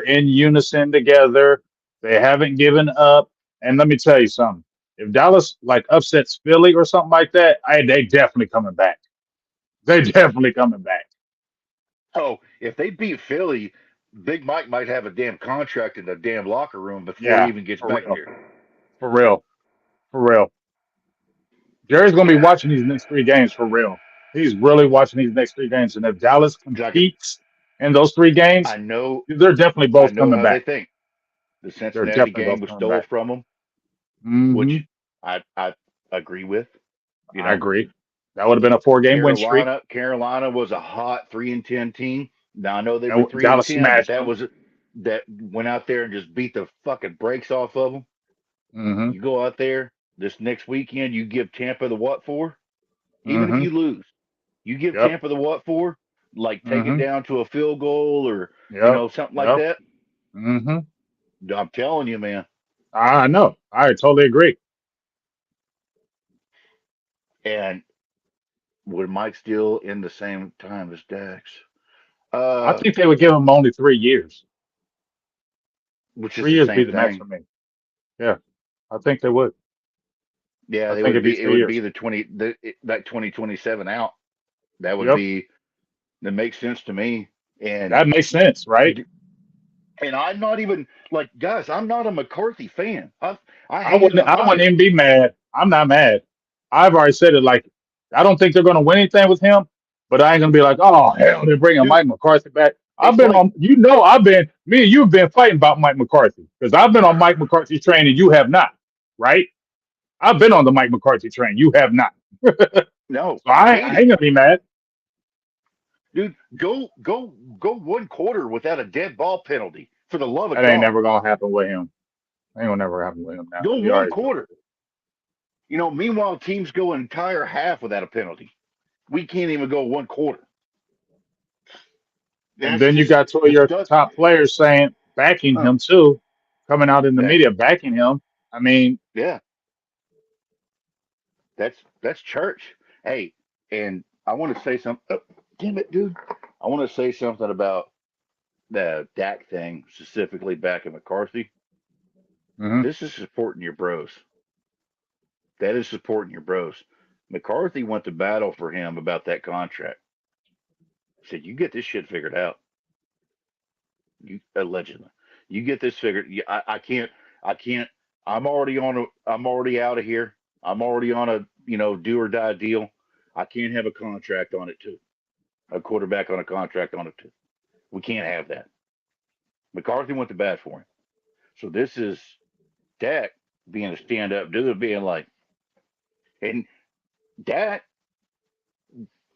in unison together. They haven't given up. And let me tell you something. If Dallas like upsets Philly or something like that, they definitely coming back. They definitely coming back. Oh, if they beat Philly, Big Mike might have a damn contract in the damn locker room before he Yeah, even gets for back real, there. for real, for real. Jerry's gonna be watching these next three games for real. He's really watching these next three games, and if Dallas Like competes in those three games, I know, they're definitely I both know coming how they back. think. The They're Cincinnati definitely game both was coming stole back. from them, Hmm. which I agree with. You I know, agree. That would have been a 4 game win streak, Carolina was a hot 3-10 team. Now I know they were and three and Dallas ten, but smashed them. that went out there and just beat the fucking brakes off of them. Mm-hmm. You go out there this next weekend, you give Tampa the what for? Even if Mm-hmm. you lose, you give Yep. Tampa the what for? Like take it Mm-hmm. down to a field goal or Yep. something like Yep. that. Mm-hmm. I'm telling you, man. I know. I totally agree. And would Mike still in the same time as Dax? I Uh, think they would give him only 3 years. which is Three the years be same the max thing. for me. Yeah, I think they would. Yeah, I think it'd be it three would be years. the that 2027 out. That would Yep. be that makes sense to me. And That makes sense, right? and I'm not even like guys. I'm not a McCarthy fan. I I hated wouldn't. the I wouldn't hire. even be mad. I'm not mad. I've already said it. Like, I don't think they're going to win anything with him. But I ain't gonna be like, oh hell, they're bringing Dude, Mike McCarthy back. I've it's been like on. I've been. Me and you've been fighting about Mike McCarthy because I've been on Mike McCarthy's train and you have not, right? I've been on the Mike McCarthy train. You have not. no, So I I hate it. ain't gonna be mad. Dude, go 1 quarter without a dead ball penalty. For the love of That ain't God. never gonna happen with him. Ain't gonna never happen with him now. Go He one already proved quarter. it. Meanwhile teams go an entire half without a penalty. We can't even go 1 quarter. And That's then you just got two of this your does top players saying backing uh, him too, coming out in the that media backing him. I mean, yeah, that's church. Hey, and I want to say something. Oh, damn it, dude. I want to say something about the Dak thing, specifically back at McCarthy. mhm. This is supporting your bros. That is supporting your bros. McCarthy went to battle for him about that contract. Said, "You get this shit figured out." You allegedly, you get this figured. I can't. I can't. I'm already on a. I'm already out of here. I'm already on a do or die deal. I can't have a contract on it too. A quarterback on a contract on it too. We can't have that. McCarthy went to bat for him. So this is Dak being a stand up dude, being like, and Dak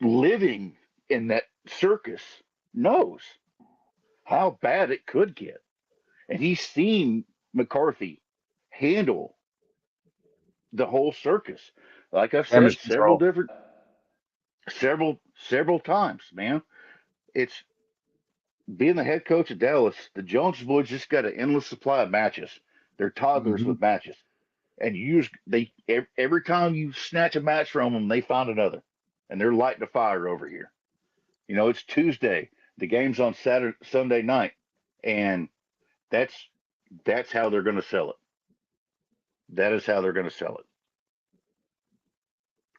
living in that circus knows how bad it could get. And he's seen McCarthy handle the whole circus. Like I've said Damage control. several times, man. It's being the head coach of Dallas, the Jones boys just got an endless supply of matches. They're toddlers Hmm. with matches. And every time you snatch a match from them, they find another. And they're lighting a fire over here. It's Tuesday. The game's on Sunday night. And that's that's how they're gonna sell it. That is how they're gonna sell it.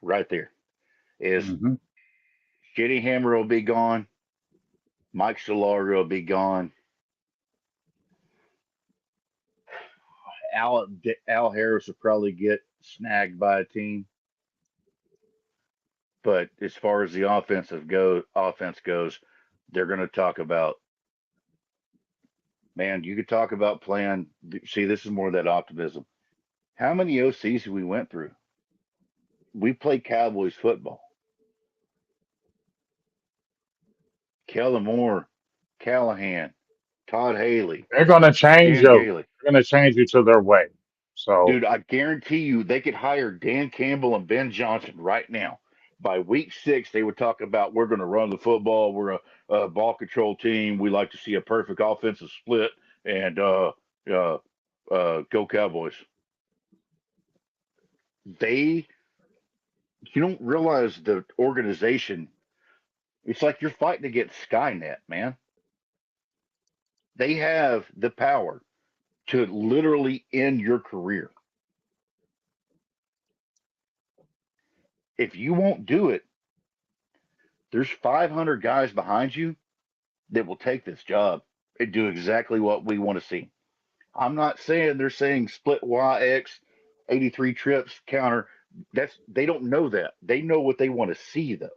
Right there. Is Hmm. Shitty Hammer will be gone. Mike Solari will be gone. Al Harris will probably get snagged by a team. But as far as the offense goes, they're going to talk about, man. You could talk about playing. See, this is more of that optimism. How many OCs we went through? We played Cowboys football. Kellen Moore, Callahan, Todd Haley, They're gonna change Dan you. Gailey. They're gonna change you to their way. So Dude, I guarantee you they could hire Dan Campbell and Ben Johnson right now. By week 6, they would talk about we're going to run the football. We're a ball control team. We like to see a perfect offensive split and uh, go Cowboys. They, you don't realize the organization. It's like you're fighting against Skynet, man. They have the power to literally end your career. If you won't do it, there's 500 guys behind you that will take this job and do exactly what we want to see. I'm not saying they're saying split YX 83 trips counter. They don't know that. They know what they want to see though.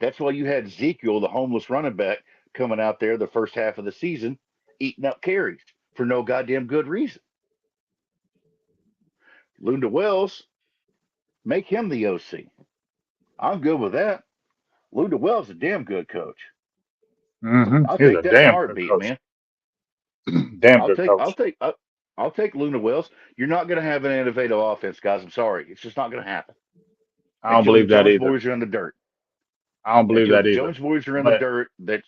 That's why you had Ezekiel, the homeless running back, coming out there the first half of the season, eating up carries for no goddamn good reason. Lunda Wells, make him the OC. I'm good with that. Luna Wells is a damn good coach. I'll He's a take that in a damn good heartbeat, coach. man. Damn I'll good take I'll coach. take I'll take Luna Wells. You're not going to have an innovative offense, guys. I'm sorry. It's just not going to happen I don't until the believe that Jones either. boys are in the dirt. I don't believe Until that the either. Jones boys are in the But dirt, that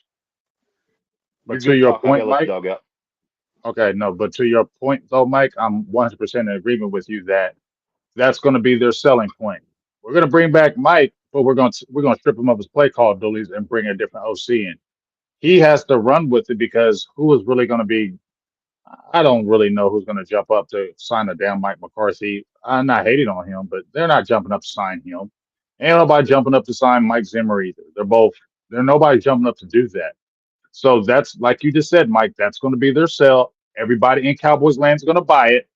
but you're to good your talk. I got point, to let the Mike. dog out. Okay, no, but to your point though, Mike, I'm 100% in agreement with you that that's going to be their selling point. We're going to bring back Mike, but we're going to strip him of his play call duties and bring a different OC in. He has to run with it because who is really going to be? I don't really know who's going to jump up to sign a damn Mike McCarthy. I'm not hating on him, but they're not jumping up to sign him. Ain't nobody jumping up to sign Mike Zimmer either. They're nobody jumping up to do that. So that's like you just said, Mike. That's going to be their sell. Everybody in Cowboys land is going to buy it.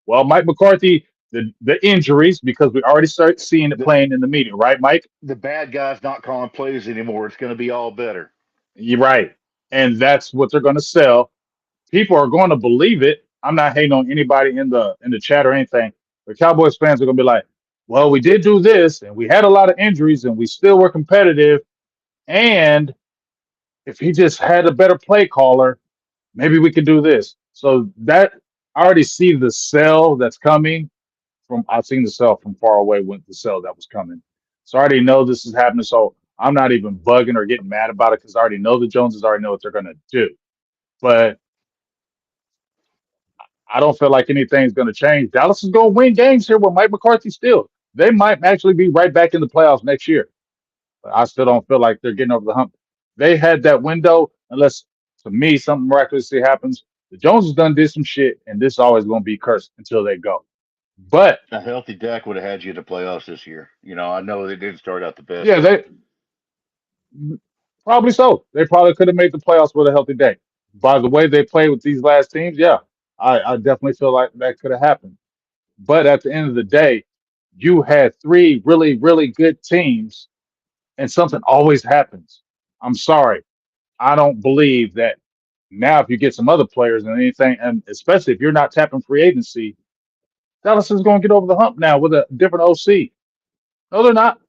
Well, Mike McCarthy, the injuries because we already start seeing it The playing in the media, right, Mike? the bad guys not calling plays anymore. It's going to be all better. You're right, and that's what they're going to sell. People are going to believe it. I'm not hating on anybody in the chat or anything. The Cowboys fans are going to be like, "Well, we did do this, and we had a lot of injuries, and we still were competitive. And if he just had a better play caller, maybe we could do this." So that I already see the sell that's coming from. I've seen the sell from far away when the sell that was coming. So I already know this is happening. So I'm not even bugging or getting mad about it because I already know the Joneses already know what they're going to do. But I don't feel like anything's going to change. Dallas is going to win games here with Mike McCarthy still. They might actually be right back in the playoffs next year. But I still don't feel like they're getting over the hump. They had that window, unless to me something miraculously happens. The Joneses done did some shit, and this is always going to be cursed until they go. But A healthy Dak would have had you in the playoffs this year. I know they didn't start out the best, yeah, but they probably so. They probably could have made the playoffs with a healthy day. By the way they played with these last teams, yeah, I definitely feel like that could have happened. But at the end of the day, you had three really, really good teams, and something always happens. I'm sorry. I don't believe that now if you get some other players and anything, and especially if you're not tapping free agency, Dallas is going to get over the hump now with a different OC. No, they're not.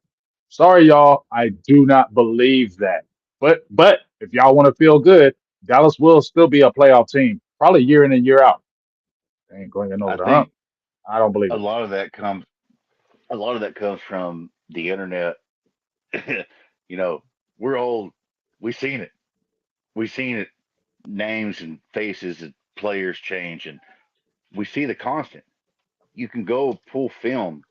Sorry, y'all. I do not believe that. But if y'all want to feel good, Dallas will still be a playoff team, probably year in and year out. They ain't going over I the hump. think I don't believe a it. lot of that comes a lot of that comes from the internet. you know, we're old. We've seen it. We've seen it. Names and faces and players change, and we see the constant. You can go pull film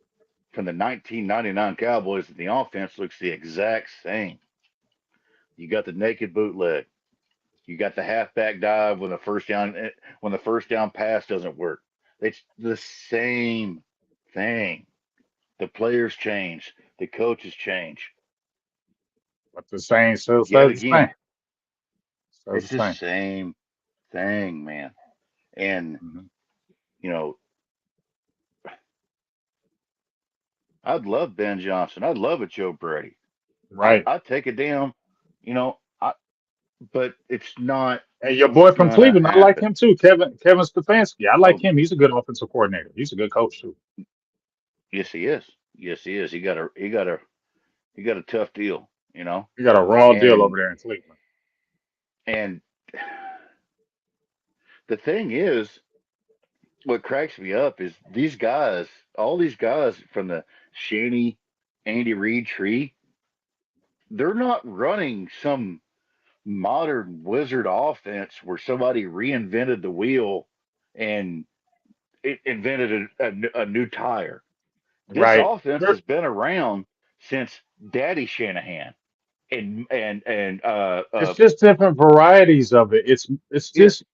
from the 1999 Cowboys, and the offense looks the exact same. You got the naked bootleg. You got the halfback dive when the first down pass doesn't work. It's the same thing. The players change. The coaches change. But the same still Yet says the same. again, Says it's the the same. same thing, man. And Mhm. you know, I'd love Ben Johnson. I'd love a Joe Brady. Right. I'd take a damn, you know, I, but it's not And your boy from gonna Cleveland, I like happen. him too, Kevin Stefanski. I like Oh, him. He's a good offensive coordinator. He's a good coach too. yes, he is. Yes, he is. He got a tough deal, He got a raw deal and over there in Cleveland. and the thing is, what cracks me up is these guys, all these guys from the Shanny, Andy Reid tree, they're not running some modern wizard offense where somebody reinvented the wheel and it invented a new tire. This Right. offense has been around since Daddy Shanahan and It's just different varieties of it. It's yeah, just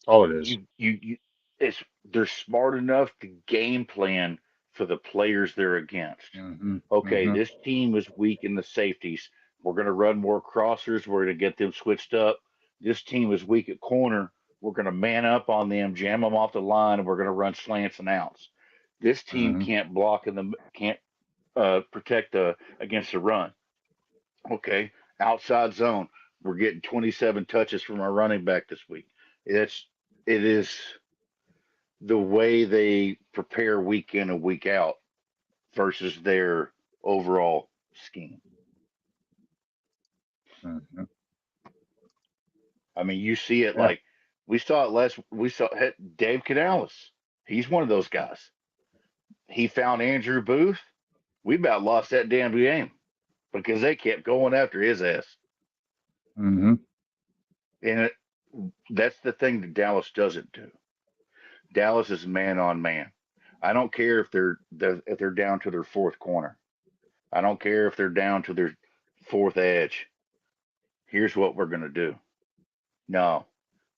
all it is. you it's they're smart enough to game plan for the players they're against. Hmm. Okay, Hmm. this team is weak in the safeties. We're going to run more crossers. We're going to get them switched up. This team is weak at corner. We're going to man up on them, jam them off the line, and we're going to run slants and outs. This team Hmm. can't protect against the run. Okay, outside zone. We're getting 27 touches from our running back this week. It is the way they prepare week in and week out versus their overall scheme. Hmm. I mean, you see it Yeah. like we saw it last. We saw Dave Canales. He's one of those guys. He found Andrew Booth. We about lost that damn game because they kept going after his ass. Hmm. And that's the thing that Dallas doesn't do. Dallas is man on man. I don't care if they're down to their fourth corner. I don't care if they're down to their fourth edge. Here's what we're going to do. No,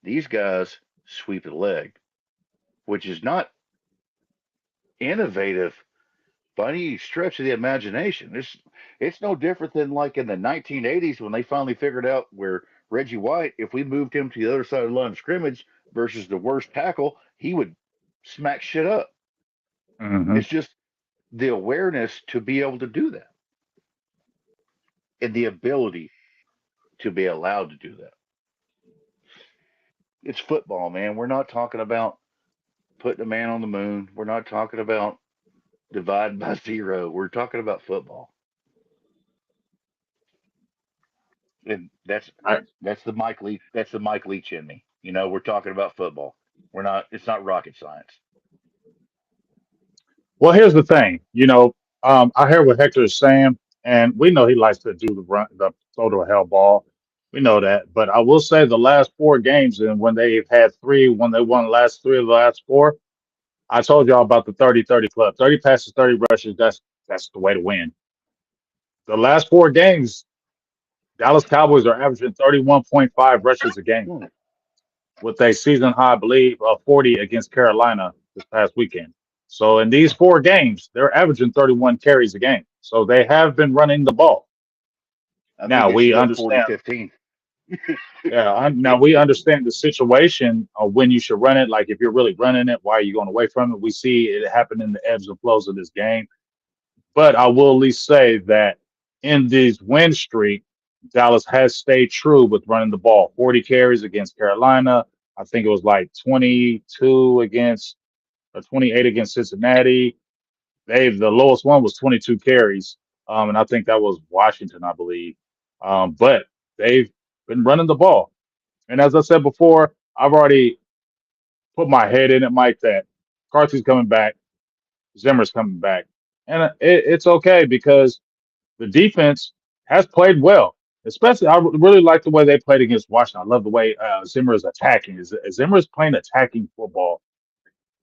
these guys sweep the leg, which is not innovative by any stretch of the imagination. It's no different than like in the 1980s when they finally figured out where Reggie White, if we moved him to the other side of the line of scrimmage versus the worst tackle, he would smack shit up. Hmm. It's just the awareness to be able to do that and the ability to be allowed to do that. It's football, man. We're not talking about putting a man on the moon. We're not talking about divided by zero. We're talking about football. And that's the Mike Leach in me. You know, we're talking about football. We're not it's not rocket science. Well, here's the thing. I hear what Hector is saying, and we know he likes to do the run, the throw to a hell ball. We know that, but I will say the last four games, and when they've had three, when they won the last three of the last four, I told y'all about the 30-30 club. 30 passes, 30 rushes. That's the way to win. The last four games, Dallas Cowboys are averaging 31.5 rushes a game Hmm. with a season high, I believe, of 40 against Carolina this past weekend. So in these four games, they're averaging 31 carries a game. So they have been running the ball. I think Now it's we still 40 understand. 15. Yeah, now we understand the situation of when you should run it. Like if you're really running it, why are you going away from it? We see it happen in the ebbs and flows of this game. But I will at least say that in this win streak, Dallas has stayed true with running the ball. 40 carries against Carolina. I think it was like 22 against or 28 against Cincinnati. The lowest one was 22 carries, and I think that was Washington, I believe. But they've been running the ball, and as I said before, I've already put my head in it, Mike. That Carty's coming back, Zimmer's coming back, and it's okay because the defense has played well. Especially, I really like the way they played against Washington. I love the way Zimmer is attacking. Zimmer is playing attacking football.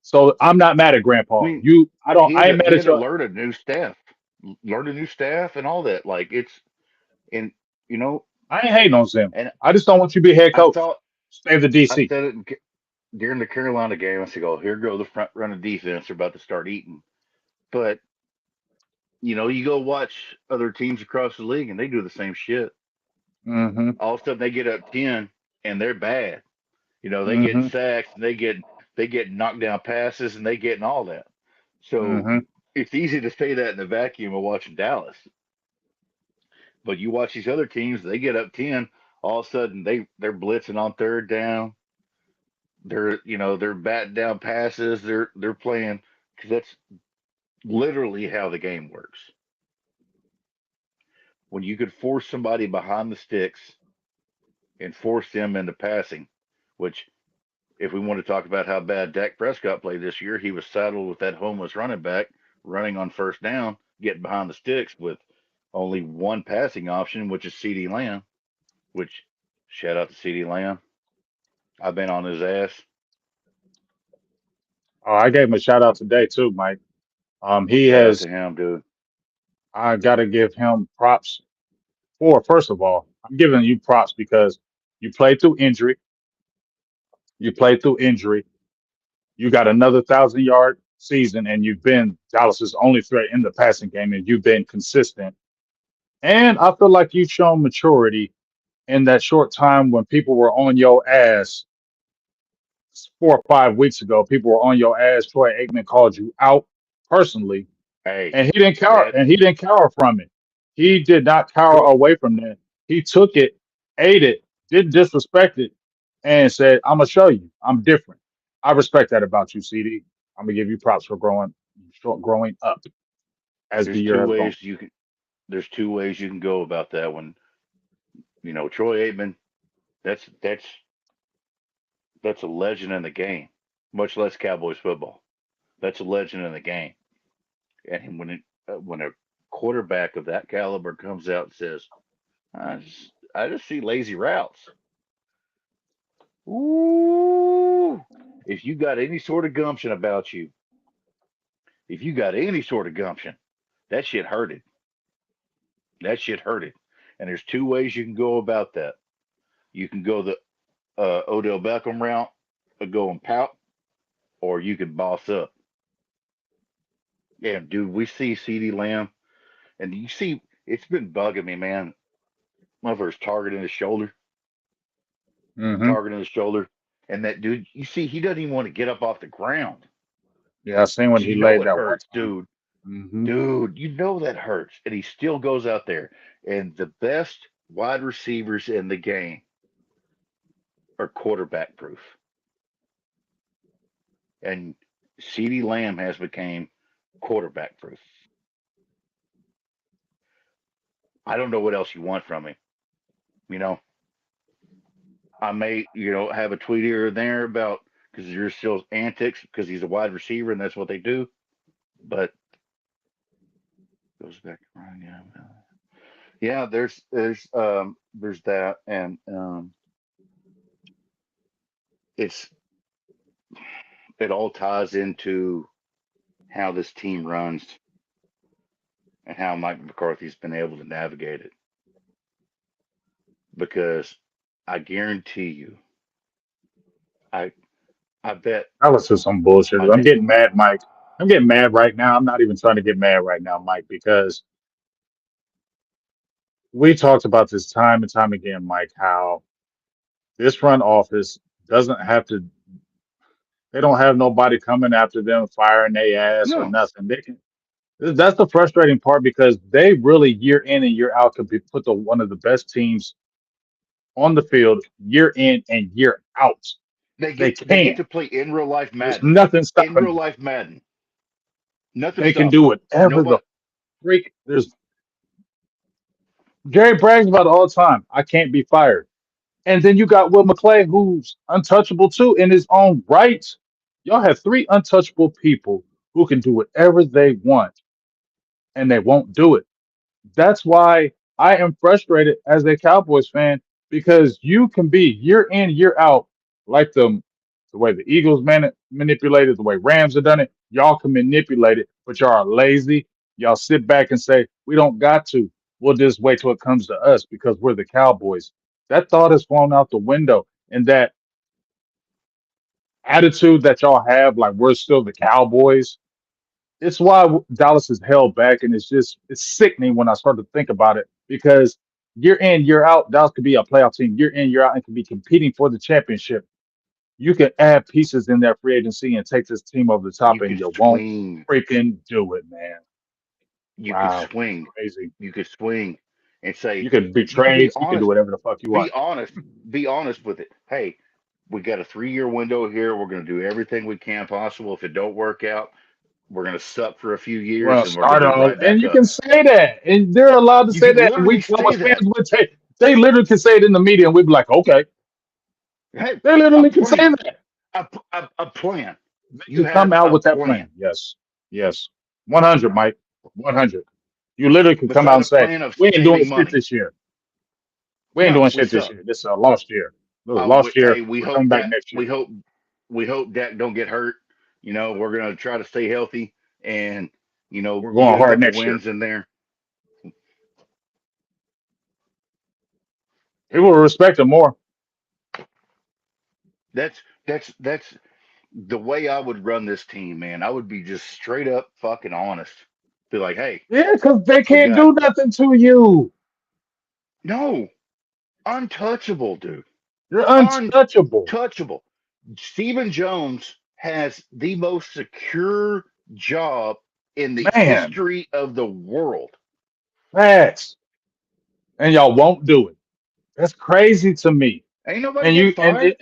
So I'm not mad at I Grandpa. mean, I don't. I ain't he mad had at to you. learn a new staff and all that. Like it's and you know, I ain't hating on Zim. and I just don't want you to be head I coach. thought Stay the I DC. said it during the Carolina game. I said, "Oh, here go the front running defense. They're about to start eating." But you go watch other teams across the league, and they do the same shit. Mm-hmm. All of a sudden, they get up 10, and they're bad. They get Mm-hmm. sacks, and they get knocked down passes, and they getting all that. So Mm-hmm. it's easy to say that in the vacuum of watching Dallas. But you watch these other teams, they get up 10, all of a sudden they're blitzing on third down. They're batting down passes. They're playing because that's literally how the game works. When you could force somebody behind the sticks and force them into passing, which if we want to talk about how bad Dak Prescott played this year, he was saddled with that homeless running back running on first down, getting behind the sticks with only one passing option, which is CD Lamb, which shout out to CD Lamb. I've been on his ass. Oh, I gave him a shout out today too, Mike. He Shout out has. to him, dude. I got to give him props for. First of all, I'm giving you props because you played through injury. You played through injury. You got another 1,000 yard season, and you've been Dallas's only threat in the passing game, and you've been consistent. And I feel like you've shown maturity in that short time when people were on your ass 4 or 5 weeks ago. People were on your ass. Troy Aikman called you out personally, Hey, and he didn't cower. that And he didn't cower from it. He did not cower Troy, away from that. He took it, ate it, didn't disrespect it, and said, "I'm gonna show you. I'm different." I respect that about you, CD. I'm gonna give you props for growing up. as the There's year two has gone. ways you can. There's two ways you can go about that one. Troy Aikman. That's a legend in the game. Much less Cowboys football. That's a legend in the game. And when a quarterback of that caliber comes out and says, I just see lazy routes. Ooh, if you got any sort of gumption about you, if you got any sort of gumption, that shit hurted. That shit hurted. And there's two ways you can go about that. You can go the Odell Beckham route, go and pout, or you can boss up. Yeah, dude, we see CD Lamb, and you see it's been bugging me, man. Motherfucker's targeting his shoulder, Hmm. targeting his shoulder, and that dude, you see, he doesn't even want to get up off the ground. Yeah, I seen when So he you know laid it that one hurts, time. dude. Hmm. Dude, you know that hurts, and he still goes out there. And the best wide receivers in the game are quarterback proof, and CD Lamb has become quarterback proof. I don't know what else you want from him. You know, I may, have a tweet here or there about because you're still antics because he's a wide receiver and that's what they do. But goes back to Ryan. Yeah, yeah. There's that, and it's it all ties into how this team runs and how Mike McCarthy's been able to navigate it. Because I guarantee you, I I bet That was just some bullshit. my I'm dad. getting mad, Mike. I'm getting mad right now. I'm not even trying to get mad right now, Mike, because we talked about this time and time again, Mike, how this front office doesn't have to, they don't have nobody coming after them, firing their ass or No, nothing. They can, that's the frustrating part because they really year in and year out could be put the one of the best teams on the field year in and year out. They they get can. to play in real life There's Madden. nothing In stopping real them. life Madden, nothing They can stops do them. whatever the Nobody. freak. There's Jerry brags about it all the time. I can't be fired. And then you got Will McClay, who's untouchable too in his own right. Y'all have three untouchable people who can do whatever they want, and they won't do it. That's why I am frustrated as a Cowboys fan because you can be year in, year out, like the way the Eagles manipulated, the way Rams have done it. Y'all can manipulate it, but y'all are lazy. Y'all sit back and say, we don't got to. We'll just wait till it comes to us because we're the Cowboys. That thought has flown out the window. And that attitude that y'all have, like we're still the Cowboys, it's why Dallas is held back, and it's sickening when I start to think about it because year in year out, Dallas could be a playoff team year in year out and could be competing for the championship. You can add pieces in that free agency and take this team over the top, You and could you won't swing. freaking do it, man. You could Wow, swing. crazy. You could swing and say, You could be you could be trades. You can do honest. whatever the fuck you Be want. honest. Be honest with it. Hey, we got a 3 year window here. We're going to do everything we can possible. If it don't work out, we're going to suck for a few We're years gonna and we're going start to be on, right and back you up. can say that, and they're allowed to You say could that. And we literally say Cowboys that. fans would take. They literally can say it in the media, and we'd be like, okay. Hey, They a literally can say plan. that. A plan. They You can come have out a with that plan. plan. Yes. Yes. 100, Mike. 100. You literally could come out Beside and a say, plan of we ain't doing saving shit money. this year. We ain't No, doing we shit this suck. year. This is a lost year. This is a lost year. Hey, we We're coming hope back that next year. we hope Dak don't get hurt. We're gonna try to stay healthy, and We're get going a hard couple next year. wins in there. People will respect it more. That's the way I would run this team, man. I would be just straight up fucking honest. Be like, hey, Yeah, because they we can't got do nothing to you. no untouchable, dude. You're untouchable. Untouchable. Stephen Jones has the most secure job in the Man, history of the world. facts. And y'all won't do it. That's crazy to me. Ain't nobody And getting you and fired.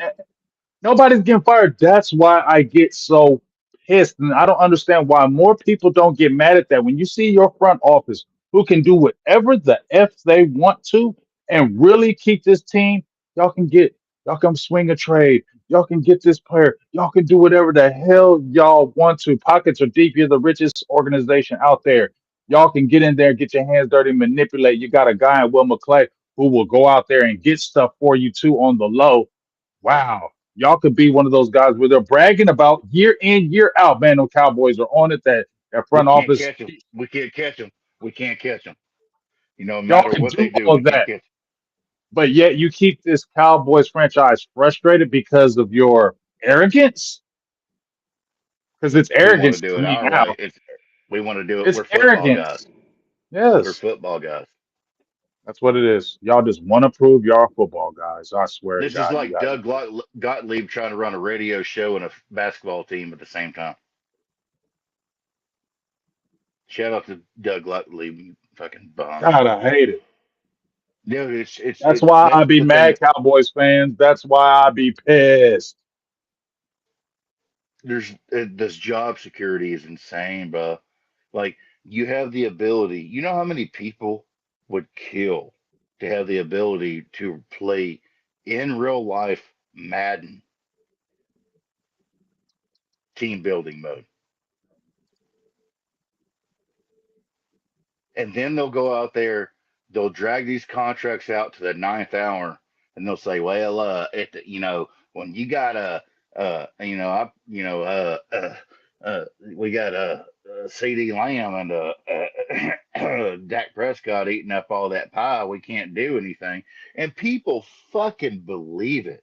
nobody's getting fired. That's why I get so pissed, and I don't understand why more people don't get mad at that. When you see your front office who can do whatever the f they want to and really keep this team, y'all can get y'all can swing a trade, y'all can get this player, y'all can do whatever the hell y'all want to. Pockets are deep. You're the richest organization out there. Y'all can get in there, get your hands dirty, manipulate. You got a guy in Will McClay who will go out there and get stuff for you too on the low. Wow. Y'all could be one of those guys where they're bragging about year in, year out. Man, the Cowboys are on it. That We front can't office, catch them. We can't catch them. We can't catch them. No y'all matter can what they do do, all we of can't that. catch But yet you keep this Cowboys franchise frustrated because of your arrogance. Because it's 'em. We want to arrogance do to it me our now. way. We want to do it. It's We're football guys. arrogance. We're Yes. football guys. That's what it is. Y'all just want to prove y'all football guys. I swear to This is God, you like guys. Gottlieb trying to run a radio show and a basketball team at the same time. Shout out to Doug Gottlieb, you fucking bum. God, I hate it. Dude, That's why I that's be the thing. mad, Cowboys fans. That's why I be pissed. This job security is insane, bro. Like you have the ability. You know how many people would kill to have the ability to play in real life Madden team building mode, and then they'll go out there, they'll drag these contracts out to the ninth hour, and they'll say, "Well, when you got we got C.D. Lamb and Dak Prescott eating up all that pie, we can't do anything," and people fucking believe it,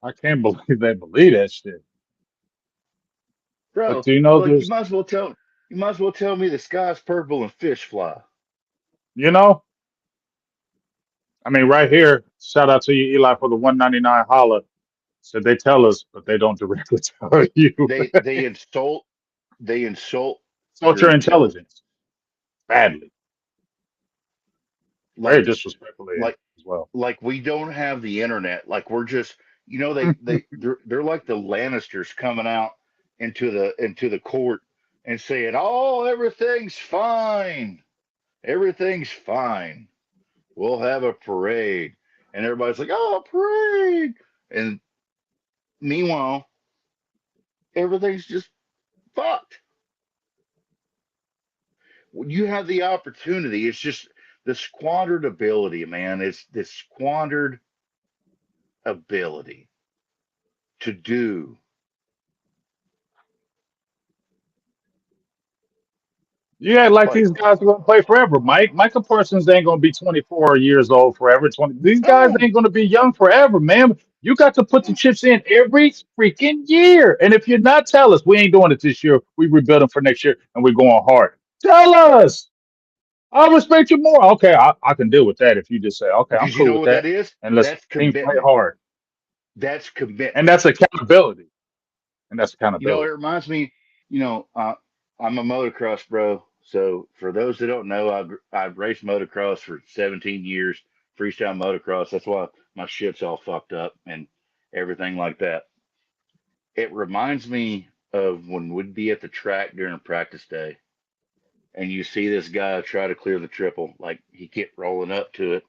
I can't believe they believe that shit. But bro. do you know Like there's, you might as well tell me the sky's purple and fish fly. you know, I mean, right here, shout out to you, Eli, for the 199 holla. Said they tell us, but they don't directly tell you. They insult Insult your your intelligence. intelligence badly, very Like disrespectfully like as well. like we don't have the internet. Like we're just they're like the Lannisters coming out into the court and saying, "Oh, everything's fine. Everything's fine. We'll have a parade." And everybody's like, "Oh, a parade." And meanwhile, everything's just fucked. You have the opportunity. It's just the squandered ability, man. It's this squandered ability to do. You act like Like, these guys are gonna play forever, Mike. Michael Parsons ain't gonna be 24 years old forever. 20. These guys oh, ain't gonna be young forever, man. You got to put the chips in every freaking year. And if you're not, tell us we ain't doing it this year. We rebuilding for next year, and we're going hard. Tell us. I respect you more. Okay, I can deal with that if you just say, okay, I'm because you cool know with what that that, is? and let's That's team play commitment. hard. That's And commitment. that's accountability. And that's It accountability. reminds me, you know, I'm a motocross bro. So for those that don't know, I've raced motocross for 17 years, freestyle motocross. That's why my shit's all fucked up and everything like that. It reminds me of when we'd be at the track during practice day and you see this guy try to clear the triple. Like he kept rolling up to it.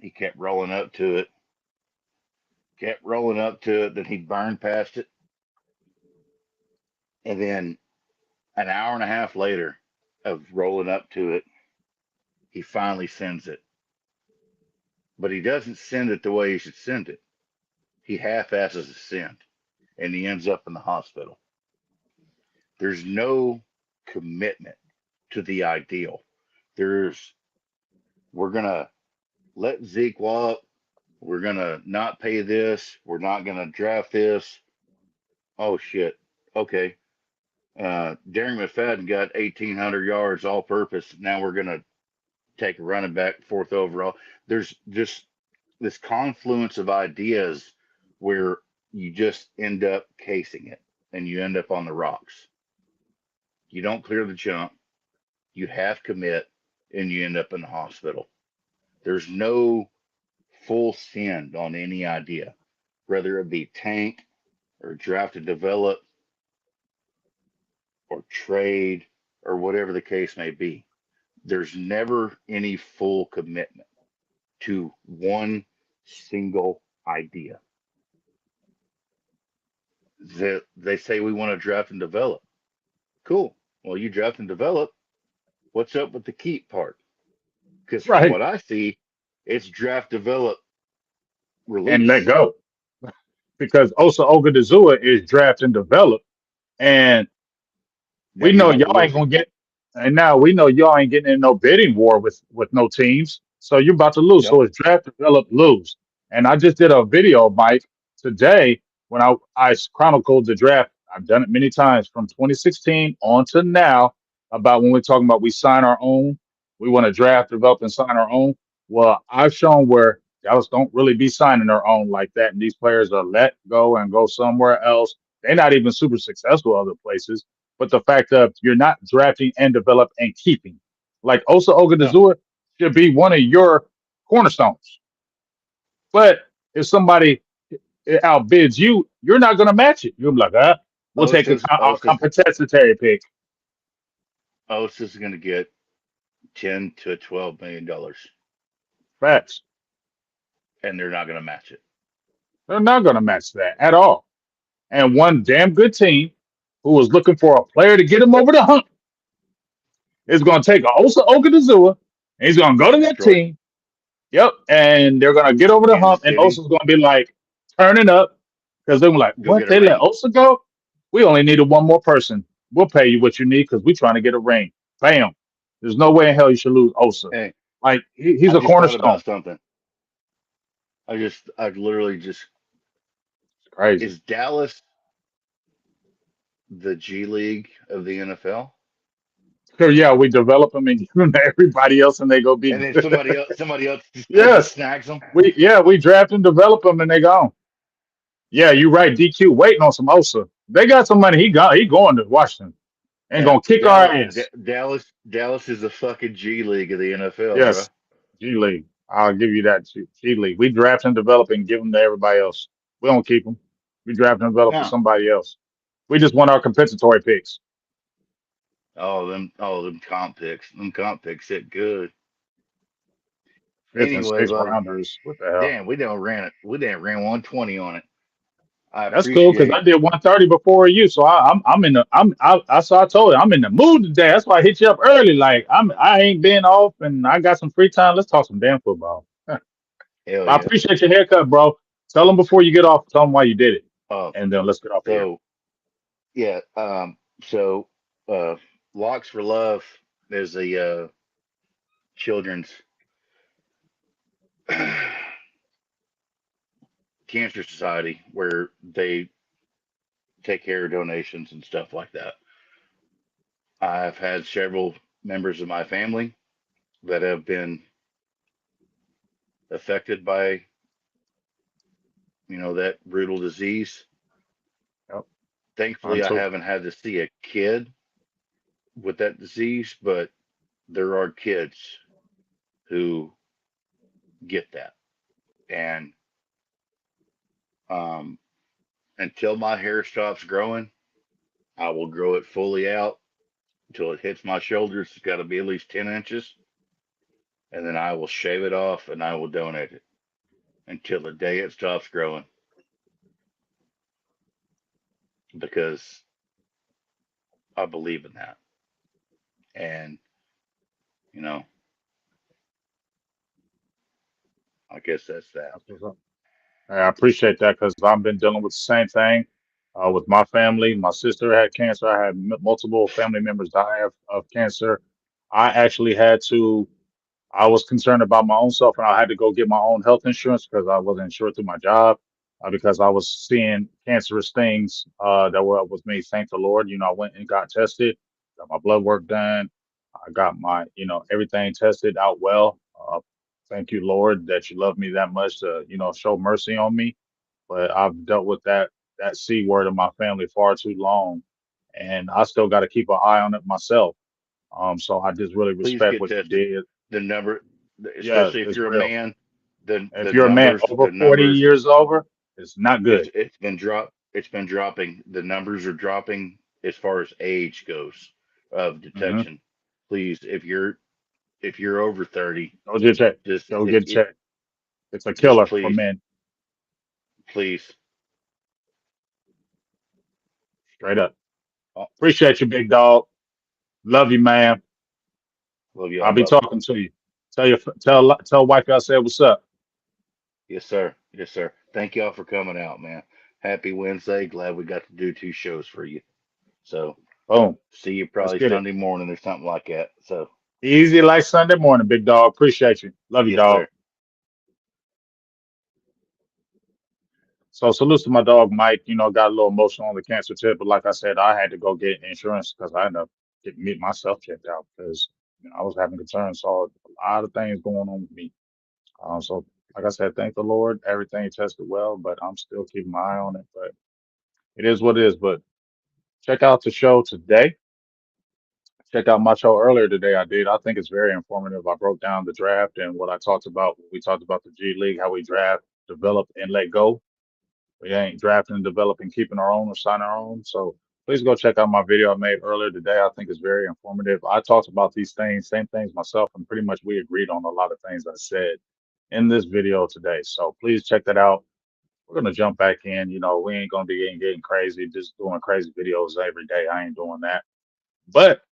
He kept rolling up to it, kept rolling up to it. Then he'd burn past it. And then an hour and a half later of rolling up to it, he finally sends it. But he doesn't send it the way he should send it. He half asses a send and he ends up in the hospital. There's no commitment to the ideal. There's, we're going to let Zeke walk. We're going to not pay this. We're not going to draft this. Oh, shit. Okay. Darren McFadden got 1,800 yards all purpose. Now we're going to take a running back fourth overall. There's just this confluence of ideas where you just end up casing it and you end up on the rocks. You don't clear the jump, you half commit, and you end up in the hospital. There's no full send on any idea, whether it be tank or draft and develop. or trade or whatever the case may be. There's never any full commitment to one single idea. They say we want to draft and develop. Cool. Well, you draft and develop. What's up with the keep part? Because from Right. what I see, it's draft, develop, And let release. go. Because Osa Ogadazua is draft and develop. And Now we you're know about to y'all lose ain't it. gonna get, and now we know y'all ain't getting in no bidding war with no teams. So you're about to lose. So Nope. it's draft, develop, lose. And I just did a video, Mike, today when I chronicled the draft. I've done it many times from 2016 on to now about when we're talking about we sign our own, we want to draft, develop, and sign our own. Well, I've shown where Dallas don't really be signing their own like that, and these players are let go and go somewhere else. They're not even super successful other places, but the fact that you're not drafting and develop and keeping. Like Osa No. Ogadazua should be one of your cornerstones. But if somebody outbids you, you're not going to match it. You're like, we'll take Osa's a Osa's compensatory pick. Osa's going to get $10 to $12 million, Facts. and they're not going to match it. They're not going to match that at all. And one damn good team who was looking for a player to get him over the hump is going to take Osa Ogadazua and he's going to go to that Detroit, team. Yep. And they're going to get over the Kansas hump, and City, Osa's going to be like turning up because they're like, go what? get a They let ring. Osa go? We only needed one more person. We'll pay you what you need because we're trying to get a ring. Bam. There's no way in hell you should lose Osa. Hey, Like, he's I a just thought cornerstone. about something. I literally just, It's crazy. is Dallas the G League of the NFL? So, yeah, we develop them and give them to everybody else, and they go be And then good. somebody else just comes and Yes. snags them. We draft and develop them, and they gone. Yeah, you right. DQ waiting on some Osa. They got some money. He going to Washington and Yeah, gonna kick our ass. Dallas is the fucking G League of the NFL, bro. Yes, G League. I'll give you that. G League. We draft and develop and give them to everybody else. We don't keep them. We draft and develop for No. somebody else. We just want our compensatory picks. Them comp picks hit good. Fifth and Anyway, sixth buddy, rounders. What the hell? damn, we didn't ran 120 on it. I That's cool because appreciate. I did 130 before you, so I'm in the so I told you I'm in the mood today. That's why I hit you up early. Like I ain't been off and I got some free time. Let's talk some damn football. Hell I yeah. appreciate your haircut, bro. Tell them before you get off. Tell them why you did it, Uh, and then let's get off of here. so yeah. So uh, Locks for Love is a children's cancer society where they take care of donations and stuff like that. I've had several members of my family that have been affected by that brutal disease. Yep. Mine Thankfully, I too. haven't had to see a kid with that disease, but there are kids who get that. And um, until my hair stops growing, I will grow it fully out until it hits my shoulders. It's got to be at least 10 inches. And then I will shave it off and I will donate it until the day it stops growing because I believe in that. And, you know, I guess that's that. That's what's up. I appreciate that because I've been dealing with the same thing with my family. My sister had cancer. I had multiple family members die of cancer. I actually had to. I was concerned about my own self, and I had to go get my own health insurance because I wasn't insured through my job because I was seeing cancerous things that were up with me. Thank the Lord. I went and got tested, got my blood work done. I got my, everything tested out well. Thank you, Lord, that you love me that much to, show mercy on me. But I've dealt with that C word in my family far too long, and I still got to keep an eye on it myself. So I just really Please respect get what you tested. did. The number, Yeah, especially if it's you're a real. man, If you're a man over the 40 numbers, years over, it's not good. it's been dropping. The numbers are dropping as far as age goes of Hmm. detection. Please, if you're over 30, Go get checked. just Go get it checked. It's a just killer for please, men. please. Straight up. Oh, Appreciate you, big dog. Love you, man. love I'll y'all, be brother. talking to you. Tell wife I said what's up. Yes, sir. Yes, sir. Thank y'all for coming out, man. Happy Wednesday. Glad we got to do two shows for you. So Boom. see you Let's probably get it. Sunday morning or something like that. So Easy like Sunday morning, big dog. Appreciate you. Love you, yes, dog. sir. So salutes to my dog Mike. Got a little emotional on the cancer tip, but like I said, I had to go get insurance because I ended up getting me myself checked out because I was having concerns. Saw a lot of things going on with me. So like I said, thank the Lord, everything tested well, but I'm still keeping my eye on it. But it is what it is. But check out the show today. Check out my show earlier today. I did. I think it's very informative. I broke down the draft and what I talked about. We talked about the G League, how we draft, develop, and let go. We ain't drafting, developing, keeping our own or signing our own. So please go check out my video I made earlier today. I think it's very informative. I talked about these things, same things myself, and pretty much we agreed on a lot of things I said in this video today. So please check that out. We're gonna jump back in. We ain't gonna be getting crazy, just doing crazy videos every day. I ain't doing that. But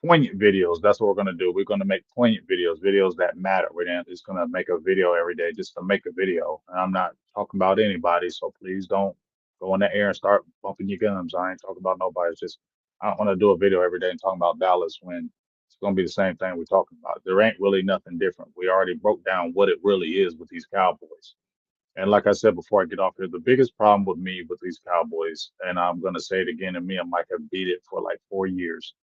poignant videos. That's what we're gonna do. We're gonna make poignant videos, videos that matter. We're not just gonna make a video every day just to make a video. And I'm not talking about anybody, so please don't go in the air and start bumping your gums. I ain't talking about nobody. It's just I don't want to do a video every day and talking about Dallas when it's gonna be the same thing we're talking about. There ain't really nothing different. We already broke down what it really is with these Cowboys. And like I said before I get off here, the biggest problem with me with these Cowboys, and I'm gonna say it again, and me and Mike have beat it for like 4 years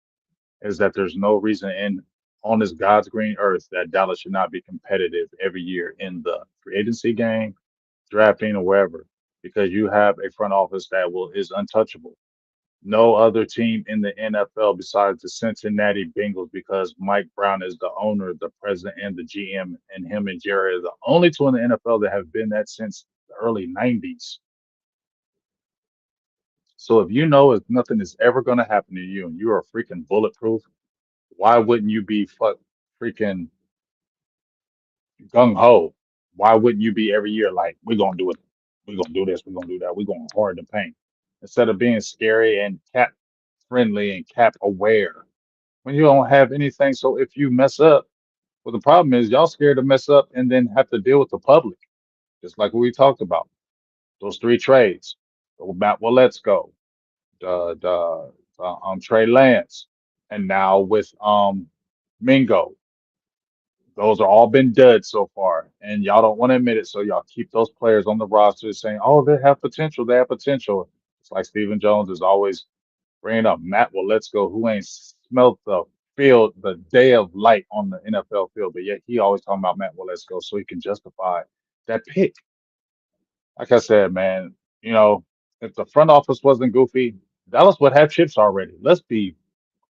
is that there's no reason in on this God's green earth that Dallas should not be competitive every year in the free agency game, drafting or wherever, because you have a front office that will is untouchable. No other team in the NFL besides the Cincinnati Bengals, because Mike Brown is the owner, the president, and the GM, and him and Jerry are the only two in the NFL that have been that since the early '90s. So if you know if nothing is ever going to happen to you and you are freaking bulletproof, why wouldn't you be freaking gung ho? Why wouldn't you be every year like we're gonna do it, we're gonna do this, we're gonna do that, we're going hard to paint instead of being scary and cap friendly and cap aware when you don't have anything. So if you mess up, well, the problem is y'all scared to mess up and then have to deal with the public, just like what we talked about those three trades. Matt, well, let's go. Trey Lance, and now with Mingo. Those are all been duds so far, and y'all don't want to admit it. So y'all keep those players on the roster saying, "Oh, they have potential. They have potential." It's like Stephen Jones is always bringing up Matt. Well, let's go. Who ain't smelt the field, the day of light on the NFL field, but yet he always talking about Matt. Well, let's go, so he can justify that pick. Like I said, man, if the front office wasn't goofy, Dallas would have chips already. Let's be.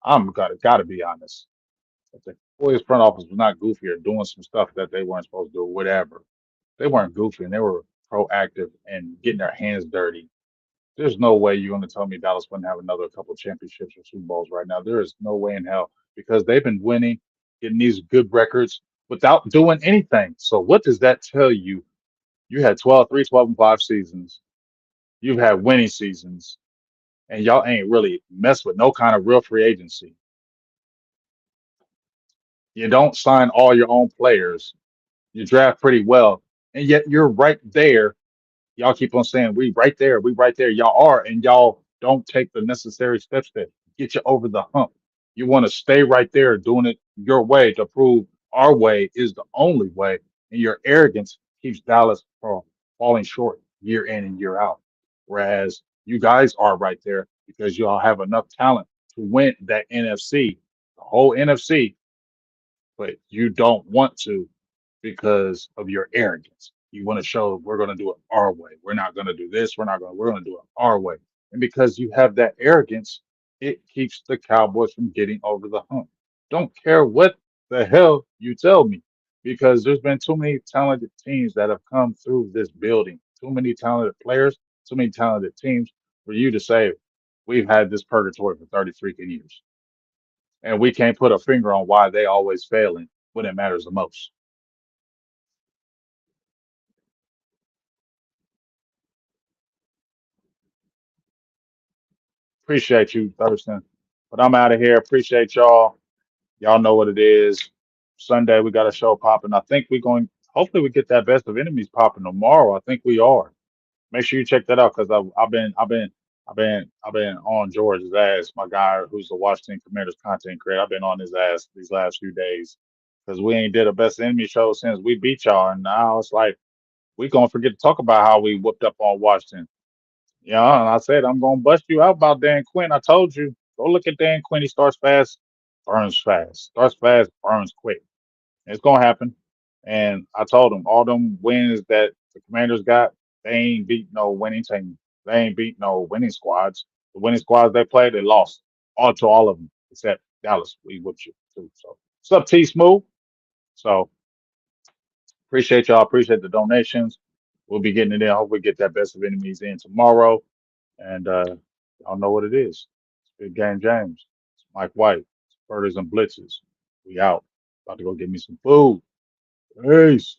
I'm gotta be honest. If the Warriors front office was not goofy or doing some stuff that they weren't supposed to do, whatever, they weren't goofy and they were proactive and getting their hands dirty. There's no way you're going to tell me Dallas wouldn't have another couple championships or Super Bowls right now. There is no way in hell because they've been winning, getting these good records without doing anything. So what does that tell you? You had 12 and 5 seasons. You've had winning seasons, and y'all ain't really messed with no kind of real free agency. You don't sign all your own players. You draft pretty well, and yet you're right there. Y'all keep on saying we right there, we right there. Y'all are, and y'all don't take the necessary steps that get you over the hump. You want to stay right there doing it your way to prove our way is the only way, and your arrogance keeps Dallas from falling short year in and year out. Whereas you guys are right there because y'all have enough talent to win that NFC, the whole NFC, but you don't want to because of your arrogance. You want to show we're going to do it our way. We're not going to do this. We're going to do it our way. And because you have that arrogance, it keeps the Cowboys from getting over the hump. Don't care what the hell you tell me because there's been too many talented teams that have come through this building, too many talented players, too many talented teams for you to say We've had this purgatory for 30 freaking years, and we can't put a finger on why they always failing when it matters the most. Appreciate you, Thurston. But I'm out of here. Appreciate y'all. Y'all know what it is. Sunday we got a show popping. I think we're going. Hopefully we get that best of enemies popping tomorrow. I think we are. Make sure you check that out because I've been on George's ass. My guy who's the Washington Commanders content creator. I've been on his ass these last few days because we ain't did a best enemy show since we beat y'all, and now it's like we gonna forget to talk about how we whooped up on Washington. Yeah, and I said I'm gonna bust you out about Dan Quinn. I told you. Go look at Dan Quinn. He starts fast, burns fast. Starts fast, burns quick. It's gonna happen. And I told him all them wins that the Commanders got, they ain't beat no winning team. They ain't beat no winning squads. The winning squads they played, they lost all to all of them except Dallas. We whooped you too. So what's up, T Smooth? So appreciate y'all. Appreciate the donations. We'll be getting it in. Hope we get that best of enemies in tomorrow. And y'all know what it is. It's Big Game James. It's Mike White. It's Birders and Blitzes. We out. About to go get me some food. Peace.